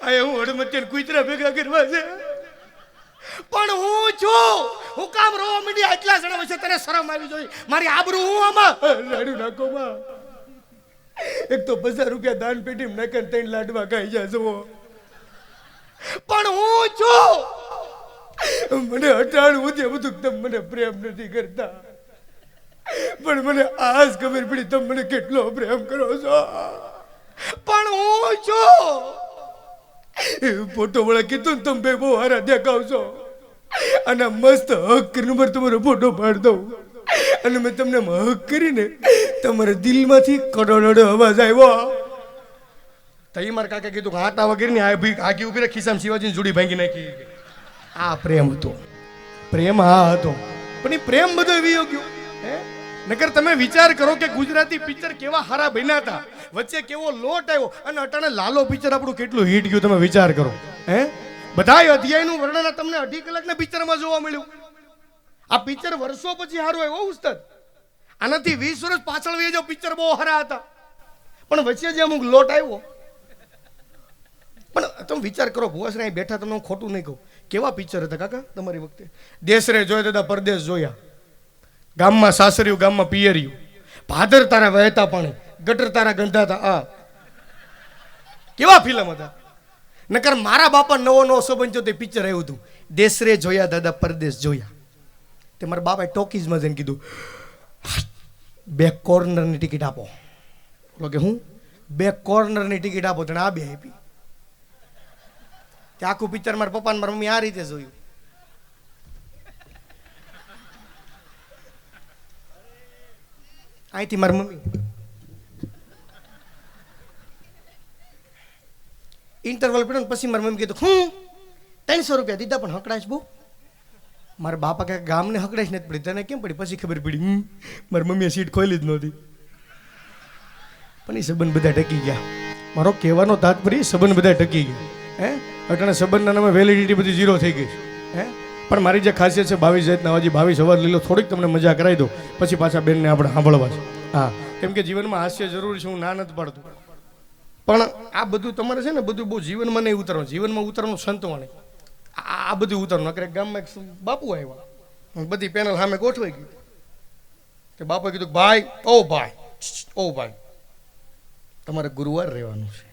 આ હું હડમતિયા કુતરા ભેગા કરવા છે પણ હું છું હું કામ રોવા માંડી આટલા જણા વચ્ચે તને શરમ આવી જોઈએ મારી આબરૂ હું આમાં લાડુ નાખો માં એક તો 50 રૂપિયા દાન પેટીમાં નાખે 3 લાડવા ખાઈ જાજો પણ હું છું મને હટાડવું છે બધું તમે મને પ્રેમ નથી કરતા પણ મને આજ ખબર પડી તમે મને કેટલો પ્રેમ કરો છો પણ હું છું ફોટો વાળા કીધું ને તમે બહુ હારા દેખાવશો અને મસ્ત હક નંબર તમારો ફોટો પાડી દઉં અને મેં તમને હક કરીને તમારા દિલમાંથી કડોડો અવાજ આવ્યો તઈ મારા કાકા કીધું આટા વગેરે ની આગી ઉભી ખિસ્સામાં શિવાજીની જોડી ભાંગી નાખી આ પ્રેમ હતો પ્રેમ હા હતો પણ એ પ્રેમ બધો વીયો ગયો હે નકર તમે વિચાર કરો કે ગુજરાતી પિક્ચર કેવા હારા બન્યા હતા વચ્ચે કેવો લોટ આવ્યો અને અટાણે લાલો પિક્ચર આપણું કેટલું હિટ ગયું તમે વિચાર કરો હે બધાય અધ્યાયનું વર્ણન તમને 2.5 કલાકના પિક્ચરમાં જોવા મળ્યું આ પિક્ચર વર્ષો પછી હારું આવ્યો ઉસ્તાદ આનાથી 20 વર્ષ પાછળ વહી જાવ પિક્ચર બહુ હારા હતા પણ વચ્ચે જે અમુક લોટ આવ્યો પણ તમે વિચાર કરો ભુવાસરા અહીં બેઠા તમને હું ખોટું નહીં કહું કેવા પિક્ચર હતા કાકા તમારી વખતે દેશ રે જોયા દાદા પરદેશ જોયા ગામમાં સાસરિયું ગામમાં પિયરિયું ભાદર તારા વહેતા પાણી ગટર તારા ગંધાતા આ કેવા ફિલ્મ હતા નકર મારા બાપા નવો સંબંધ તે પિક્ચર આવ્યું હતું દેશ રે જોયા દાદા પરદેશ જોયા તે મારા બાપાએ ટોકીઝમાં જઈને કીધું બેક કોર્નરની ટિકિટ આપો બોલો કે હું બેક કોર્નરની ટિકિટ આપો તને આ બે આપી તે આખું પિક્ચર મારા પપ્પા ને મારા મમ્મી આ રીતે જોયું અહીંથી મારી મમ્મી ઇન્ટરવલ પડ્યો ને પછી મારી મમ્મી કીધું 300 રૂપિયા દીધા પણ હકડાશ બહુ મારા બાપા કે ગામને હકડાશ નથી પડી તને કેમ પડી પછી ખબર પડી મારી મમ્મીએ સીટ ખોલી જ નહોતી પણ એ સંબંધ બધા ટકી ગયા મારો કહેવાનો તાત્પર્ય સંબંધ બધા ટકી ગયા હે અટાણે સંબંધના નામે વેલિડિટી બધી 0 થઈ ગઈ હે પણ મારી જે ખાસિયત છે 22 જાતના હજી 22 અવાર લીલો થોડીક તમને મજા કરાવી દો પછી પાછા બેનને આપણે સાંભળવા છે હા કેમ કે જીવનમાં હાસ્ય જરૂરી છે હું ના નથી પાડતું પણ આ બધું તમારે છે ને બધું બહુ જીવનમાં નહીં ઉતરવાનું જીવનમાં ઉતરવાનું સંતવાણી આ બધું ઉતરવાનું નકર ગામમાં એક બાપુ આવ્યા બધી પેનલ સામે ગોઠવાઈ ગઈ કે બાપુએ કીધું ભાઈ તમારે ગુરુવાર રહેવાનું છે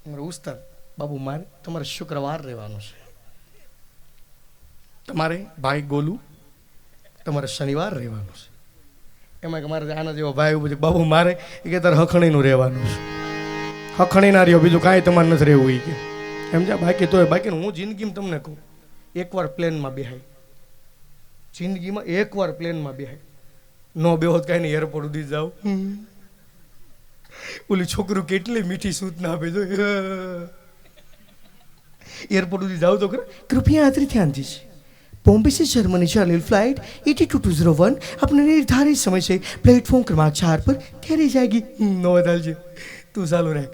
તમારે ઉસ્તાદ બાબુ મારે તમારે શુક્રવાર રહેવાનું છે તમારે ભાઈ ગોલું તમારે શનિવાર રહેવાનું છે એમાં કે મારે આના જેવો ભાઈ એવું બધું બાબુ મારે એ કે તારે હખણીનું રહેવાનું છે હખણી ના રહ્યો બીજું કાંઈ તમારે નથી રહેવું એ કે એમ જા બાકી તોય બાકી હું જિંદગીમાં તમને કહું એકવાર પ્લેનમાં બેહાય જિંદગીમાં એકવાર પ્લેનમાં બેહાય નો બેહો કાંઈ નહીં એરપોર્ટ સુધી જાઓ ઓલી છોકરું કેટલી મીઠી સૂચના આપે જો एयरपोर्ट સુધી જાઓ તો कृपया यात्री ध्यान दीजिए बॉम्बे से जर्मनी चली फ्लाइट 8201 अपने निर्धारित समय से प्लेटफॉर्म क्रमांक 4 पर ठहरी जाएगी नो बदल जी तू चालू रह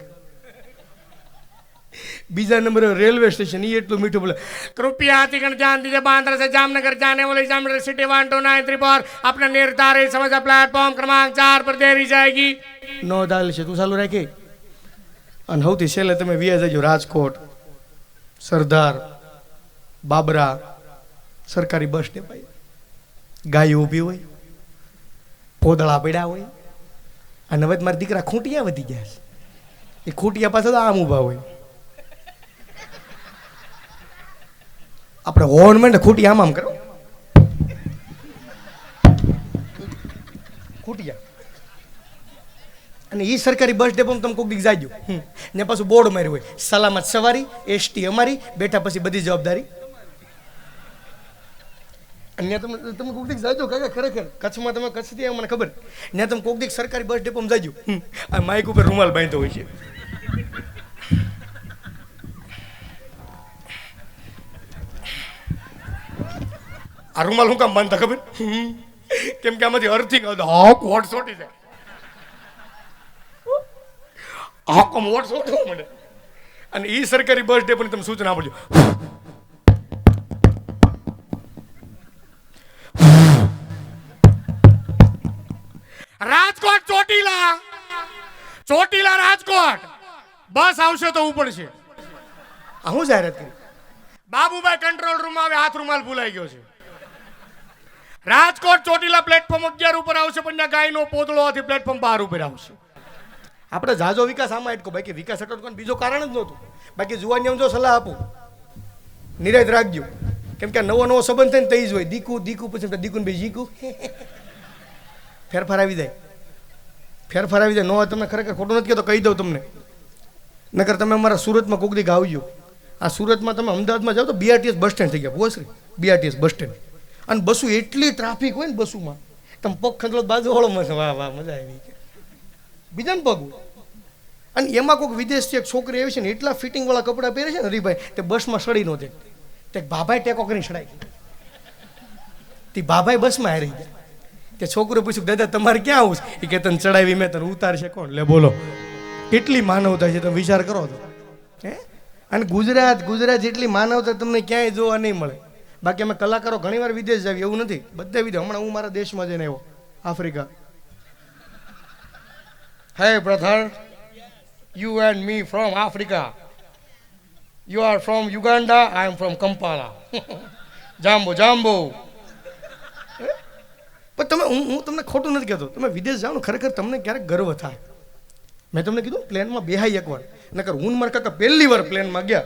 बीजा नंबर रेलवे स्टेशन ये એટલું મીઠું બોલે कृपया यात्रीगण ध्यान दीजिए बांद्रा से जामनगर जाने वाली जामनगर सिटी 1293 पर अपने निर्धारित समय से प्लेटफॉर्म क्रमांक 4 पर ठहरी जाएगी नो बदल છે તું ચાલુ રાખે અને સૌથી છેલ્લે તમે વ્યા જજો રાજકોટ સરદાર બાબરા સરકારી બસ સ્ટેપ ગાયો ઊભી હોય પોદળા પડ્યા હોય અને હવે મારા દીકરા ખૂંટિયા વધી ગયા છે એ ખૂંટિયા પાસે તો આમ ઊભા હોય આપણે હોર્ન માં ખૂંટી આમ આમ કરો ખૂંટિયા અને એ સરકારી બસ ડેપોમાં તમે કોઈક દીક જાજો ને પાછું બોર્ડ માર્યું હોય સલામત સવારી એસટી અમારી બેઠા પછી બધી જવાબદારી અને તમે કોઈક દીક જાજો કાકા ખરેખર કચ્છમાં તમે કચ્છથી મને ખબર ને તમે કોઈક દીક સરકારી બસ ડેપોમાં જાજો આ માઇક ઉપર રૂમાલ બાંધતો હોય છે આ રૂમાલ હું કામ બાંધતા ખબર કેમ કે આમાંથી અર્થિંગ હોક વોટ સોટી જાય આખો મોટ સોટવો મળે અને એ સરકારી બસ ડેપોની તમે સૂચના આપજો રાજકોટ ચોટીલા ચોટીલા રાજકોટ બસ આવશે તો ઉપડશે. આ હું જાહેરાત કરી? બાબુભાઈ કંટ્રોલ રૂમ આવે, હાથ રૂમાલ ભૂલાઈ ગયો છે. રાજકોટ ચોટીલા પ્લેટફોર્મ 11 ઉપર આવશે, પણ ત્યાં ગાયનો પોતળો હતી, પ્લેટફોર્મ 12 ઉપર આવશે. આપણે જાજો વિકાસ આમાં એટલો, બાકી વિકાસ એટલો કોઈ બીજો કારણ જ નહોતું. બાકી જુવાની જો સલાહ આપું, નિરાત રાખજો, કેમ કે નવો નવો સંબંધ થાય ને તઈ જ હોય દીકુ દીકુ, પછી દીકુ ને બે જીકુ, ફેરફાર આવી જાય. ફેરફાર આવી જાય. નો તમને ખરેખર ખોટું નથી કહેતો, કહી દઉં તમને. નકર તમે અમારા સુરતમાં કોક દીક આવજો. આ સુરતમાં તમે અમદાવાદમાં જાઓ તો બીઆરટીએસ બસ સ્ટેન્ડ થઈ ગયા, ભોસરી બીઆરટીએસ બસ સ્ટેન્ડ. અને બસું એટલી ટ્રાફિક હોય ને બસુમાં, તમે પગ ખંડલો બાજુ હોળો મસ્ત, વાહ વાહ મજા આવી. બીજાને પગ હોય. અને એમાં કોઈક વિદેશથી એક છોકરી આવી છે ને, એટલા ફિટિંગવાળા કપડાં પહેરે છે ને હરીભાઈ, તે બસમાં સડી નહોતી. તે ભાભાઈ ટેકો કરીને સડાઈ ગઈ. તે ભાભાઈ બસમાં હારી ગયા. તે છોકરો પૂછ્યું, દાદા તમારે ક્યાં આવું છે? એ કે તને ચડાવી મેં, તને ઉતારશે કોણ? લે બોલો, કેટલી માનવતા છે, તમે વિચાર કરો તો. હે? અને ગુજરાત જેટલી માનવતા તમને ક્યાંય જોવા નહીં મળે. બાકી અમે કલાકારો ઘણીવાર વિદેશ જાવી, એવું નથી, બધા વિદેશ. હમણાં હું મારા દેશમાં જઈને આવ્યો, Africa. Hey brother, you and me from Africa, you are from Uganda, I am from Kampala. જાંબો જાંબો. પણ તમે, હું તમને ખોટું નથી કહેતો, તમે વિદેશ જાઓ ને ખરેખર તમને ક્યારેક ગર્વ થાય. મેં તમને કીધું પ્લેનમાં બેહાઈ એકવાર, નકર હું મારા કાકા પહેલી વાર પ્લેનમાં ગયા,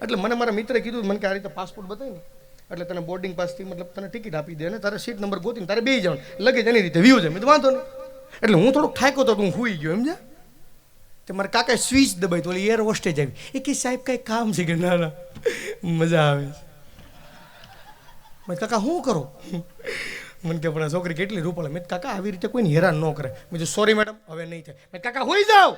એટલે મને મારા મિત્રે કીધું, મને કે આ રીતે પાસપોર્ટ બતાવી ને એટલે તને બોર્ડિંગ પાસથી મતલબ તને ટિકિટ આપી દે, અને તારે સીટ નંબર ગોતીને તારે બેસી જવાનું, લગેજ એની રીતે વ્યૂ છે. મેં તો વાંધો નહીં. એટલે હું થોડોક થાક્યો તો હું સૂઈ ગયો, સમજ્યા? તે મારા કાકાએ સ્વિચ દબાઈ તો એર હોસ્ટેજ આવી. એ કે સાહેબ કાંઈ કામ છે? કે ના ના મજા આવે છે. મેં કાકા શું કરો? મને કે પણ છોકરી કેટલી રૂપાળે. મેં કાકા આવી રીતે કોઈને હેરાન ન કરે. મેં કીધું સોરી મેડમ, હવે નહીં થાય. મેં કાકા હોઈ જાઓ.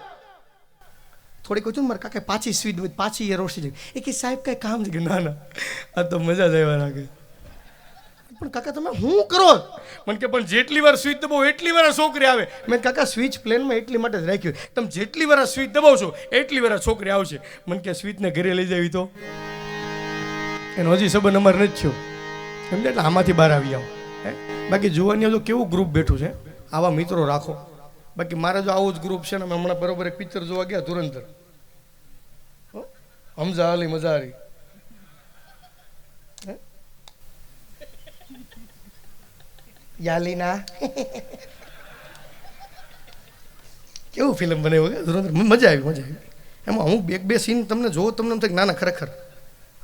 થોડી કહું છું ને મારા કાકા પાછી સ્વીટ પાછી એ રોષી જાય. એ કે સાહેબ કાંઈ કામ છે? કે ના ના આ તો મજા જ આવ્યા લાગે. પણ કાકા તમે શું કરો? મને કે પણ જેટલી વાર સ્વિચ દબાવો એટલી વાર છોકરી આવે. મેં કાકા સ્વિચ પ્લેનમાં એટલી માટે જ રાખ્યું, તમે જેટલી વાર સ્વિચ દબાવશો એટલી વાર છોકરી આવશે. મને કે સ્વિચને ઘરે લઈ જાવી તો એનો હજી સંબંધ અમારે નથી થયો, સમજે? એટલે આમાંથી બહાર આવી આવો. બાકી જોવાની જો કેવું ગ્રુપ બેઠું છે, આવા મિત્રો રાખો. બાકી મારે જો આવું જ ગ્રુપ છે ને, અમે હમણાં બરોબર એક પિક્ચર જોવા ગયા ધુરંધર, હમઝા અલી મઝારી. યાલીના કેવું ફિલ્મ બનાવ્યું કે ધુરંધર, મજા આવી. એમાં અમુક એક બે સીન તમને જોવો તમને એમ થાય ના ના ખરેખર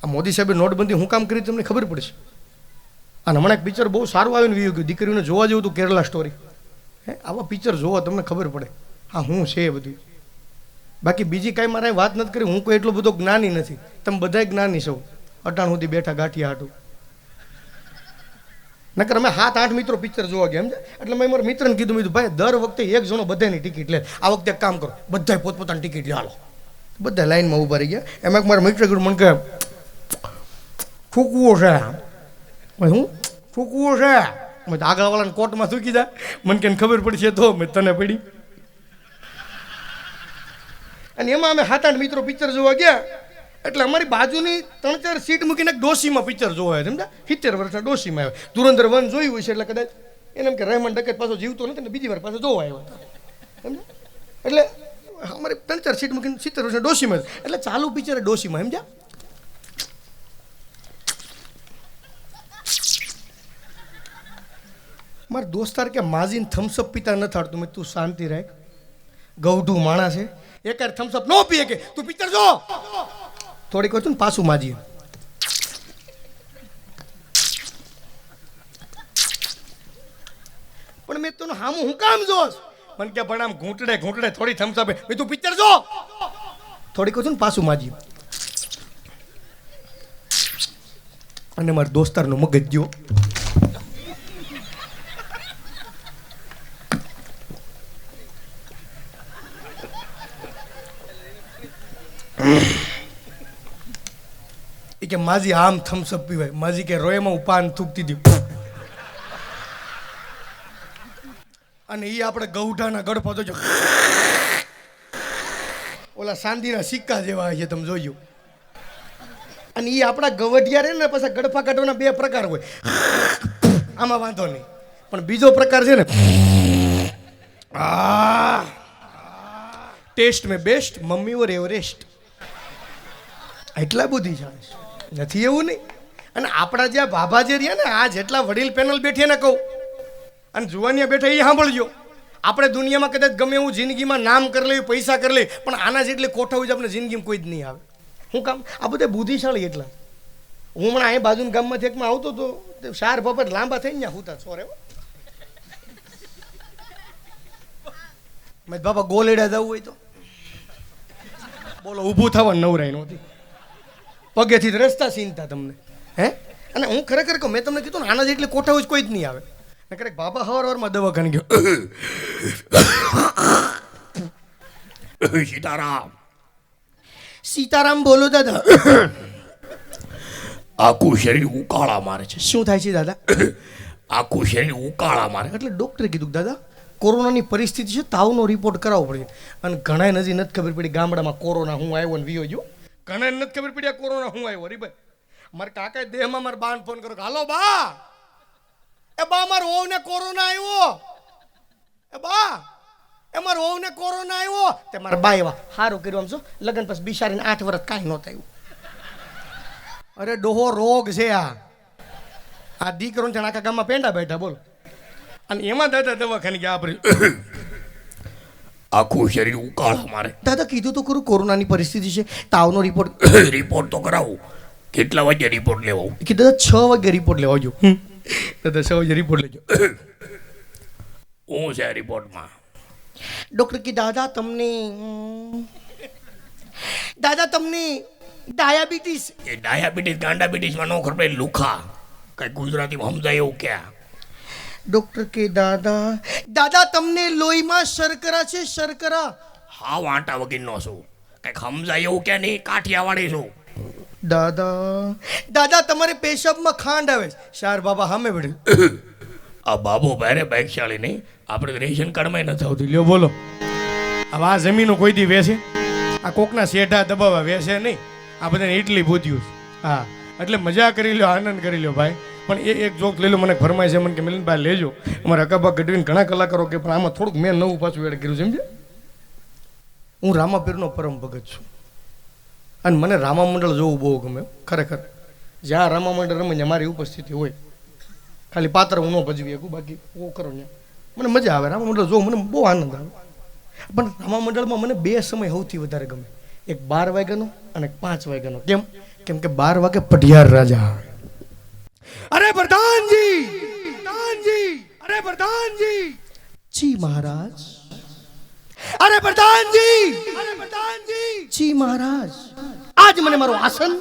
આ મોદી સાહેબે નોટબંધી હું કામ કરી તમને ખબર પડશે. અને હમણાં એક પિક્ચર બહુ સારું આવ્યું ને, ગયું દીકરીઓને જોવા જેવું હતું, કેરલા સ્ટોરી. આવા પિક્ચર જોવો તમને ખબર પડે હા હું છે એ બધું. બાકી બીજી કાંઈ મારે વાત નથી કરી, હું કોઈ એટલો બધો જ્ઞાની નથી, તમે બધા જ્ઞાની છો. અટાણ સુધી બેઠા ગાંઠિયા હાટું. નકર અમે 7-8 મિત્રો પિક્ચર જોવા ગયા, સમજે? એટલે મેં મારા મિત્રને કીધું, ભાઈ દર વખતે એક જણો બધાની ટિકિટ લે, આ વખતે એક કામ કરો બધા પોતપોતાની ટિકિટ લે, હાલો. બધા લાઈનમાં ઊભા રહી ગયા. એમાં મારા મિત્ર કીધું, મને કે ફૂકવો છે. હું ફૂકવો છે? મેં આગળવાળાને કોર્ટમાં થૂકી જાય. મને કેમ ખબર પડી છે? તો મેં તને પડી. અને એમાં અમે 7-8 મિત્રો પિક્ચર જોવા ગયા, એટલે અમારી બાજુની 3-4 સીટ મૂકીને એક ડોશીમાં પિક્ચર જોવા આવ્યા, સમજા? 70 વર્ષના ડોશીમાં આવ્યા. ધુરંધર 1 જોયું હોય છે, એટલે કદાચ એને એમ કે રહેમાન ડકેત પાછો જીવતો નથી ને બીજી વાર પાછો જોવા આવ્યો હતા, સમજા? એટલે અમારી 3-4 સીટ મૂકીને 70 વર્ષના ડોશીમાં, એટલે ચાલુ પિક્ચર ડોશીમાં, સમજા? મારા દોસ્તાર કે માજીને થમ્સઅપ પીતા નથી આવડતું. મેં તું શાંતિ રાખ, ગૌઢું માણસ છે, એક થમ્સઅપ ન પીએ કે તું પિક્ચર જો. થોડીક કહું છું ને પાછું માજી. પણ મેં તને હામું હું કામ જોશ? મને કે પણ આમ ઘૂંટડે ઘૂંટડે થોડી થમ્સઅપ મેં તું પિક્ચર જો. થોડીક કહું છું ને પાછું માજી. અને મારા દોસ્તારનો મગજ ગયો. કે માજી આમ થમ્સઅપ પીવાય? માજી કે રોયમાં ઉપાન થૂકતી હતી. અને એ આપણે ગૌઢાના ગળફા તો ઓલા ચાંદીના સિક્કા જેવા છે, તમે જોયું. અને એ આપણા ગવઢિયા રે ને પાછા ગળફા કાઢવાના 2 પ્રકાર હોય. આમાં વાંધો નહીં, પણ બીજો પ્રકાર છે ને ટેસ્ટ મેં બેસ્ટ, મમ્મી ઓર એવરેસ્ટ. એટલા બુદ્ધિશાળી છે, નથી એવું નહીં. અને આપણા જ્યાં બાબા જે રહ્યા ને, આ જેટલા વડીલ પેનલ બેઠી ને કહું, અને જુવાનિયા બેઠા એ સાંભળજો. આપણે દુનિયામાં કદાચ ગમે એવું જિંદગીમાં નામ કરી લઈએ, પૈસા કરી લઈએ, પણ આના જેટલી કોઠા હોય આપણે જિંદગીમાં કોઈ જ નહીં આવે. શું કામ? આ બધા બુદ્ધિશાળી એટલા. હું હમણાં અહીં બાજુના ગામમાંથી એકમાં આવતો હતો, શાર બાપા લાંબા થઈ ગયા હુતા સોરે. મેં બાપા ગોલેડા જવું હોય તો બોલો, ઊભું થવા નવરાય નહોતી, પગેથી રસ્તા સીનતા તમને. હે? અને હું ખરેખર કહું, મેં તમને કીધું ને આના જેટલી કોઠા હોય કોઈ જ નહીં આવે. ને ખરેખર બાબા હવારમાં દવાખાને ગયો. સીતારામ સીતારામ બોલો દાદા. આખું શરીર ઉકાળા મારે છે. શું થાય છે દાદા? આખું શરીર ઉકાળા મારે. એટલે ડૉક્ટરે કીધું દાદા કોરોનાની પરિસ્થિતિ છે, તાવનો રિપોર્ટ કરાવવો પડે. અને ઘણાય નજી નથી ખબર પડી ગામડામાં કોરોના હું આવ્યો ને વિયો જો. ઘણાય નથી ખબર પડી આ કોરોના હું આવ્યો. અરે ભાઈ, મારા કાકા દેહમાં મારા બાને ફોન કરો, હાલો બા, એ બા મારા વહુને કોરોના આવ્યો, એ બા એ મારા વહુને કોરોના આવ્યો. તે મારા બા એવા સારું કર્યું આમ છો, લગ્ન પછી બિચારીને 8 વર્ષ કાંઈ નહોતું આવ્યું. અરે ડોહો રોગ છે આ દીકરો ને આખા ગામમાં પેંડા બેઠા બોલો. અને એમાં દાદા દવાખાને ગયા આપણે. આખું શરીર ઉકાળા મારે. દાદા કીધું તો ખરું કોરોનાની પરિસ્થિતિ છે, તાવનો રિપોર્ટ. રિપોર્ટ તો કરાવું. કેટલા વાગે રિપોર્ટ લેવો? કે દાદા 6 વાગે રિપોર્ટ લેવા જો. દાદા 6 વાગે રિપોર્ટ લેજો. હું છે રિપોર્ટમાં? ડૉક્ટર કે દાદા તમને ડાયાબિટીસ. એ ડાયાબિટીસ ગાંડાબિટીસમાં નો ખબર પડે, લુખા કઈ ગુજરાતીમાં સમજાય એવું ક્યાં? ડૉક્ટર કે દાદા તમને લોહીમાં શર્કરા છે, શર્કરા. હા વાંટા વગીરનો છું, કઈ સમજાય એવું ક્યાં નહીં, કાઠિયાવાડી છું. દાદા તમારે પેશાબમાં ખાંડ આવે છે. શાર બાબા સામે પડ્યું. આ બાબો ભારે ભાગશાળી નહીં, આપણે રેશન કાર્ડમાં નથી આવતું. લ્યો બોલો, હવે આ જમીનો કોઈ દી વેચે? આ કોકના શેઢા દબાવવા વેચે નહીં. આ બધાને એટલી બુદ્ધિયું છે. હા, એટલે મજા કરી લ્યો, આનંદ કરી લ્યો ભાઈ. પણ એક જોક લઈ લો, મને ફરમાય છે મને કે મિલનભાઈ લેજો. અમારા અકાબા ગઢવીને ઘણા કલાકારો કે પણ આમાં થોડુંક મેં નવું પાછું એડ કર્યું, સમજે. હું રામાપીરનો પરમ ભગત છું અને મને રામા મંડળ જોવું બહુ ગમે ખરેખર. જ્યાં રામા મંડળ રમે ત્યાં મારી ઉપસ્થિતિ હોય. ખાલી પાત્ર હું ન ભજવી શકું, બાકી હું કરો ત્યાં મને મજા આવે. રામા મંડળ જોવું મને બહુ આનંદ આવે. પણ રામા મંડળમાં મને 2 સમય સૌથી વધારે ગમે, એક 12 વાગ્યાનો અને 5 વાગ્યાનો. કેમ કે 12 વાગે પઢિયાર રાજા આવે. અરે પ્રધાનજી, અરે પ્રધાનજી, જી મહારાજ, અરે પ્રધાનજી, જી મહારાજ. આજ મને મારું આસન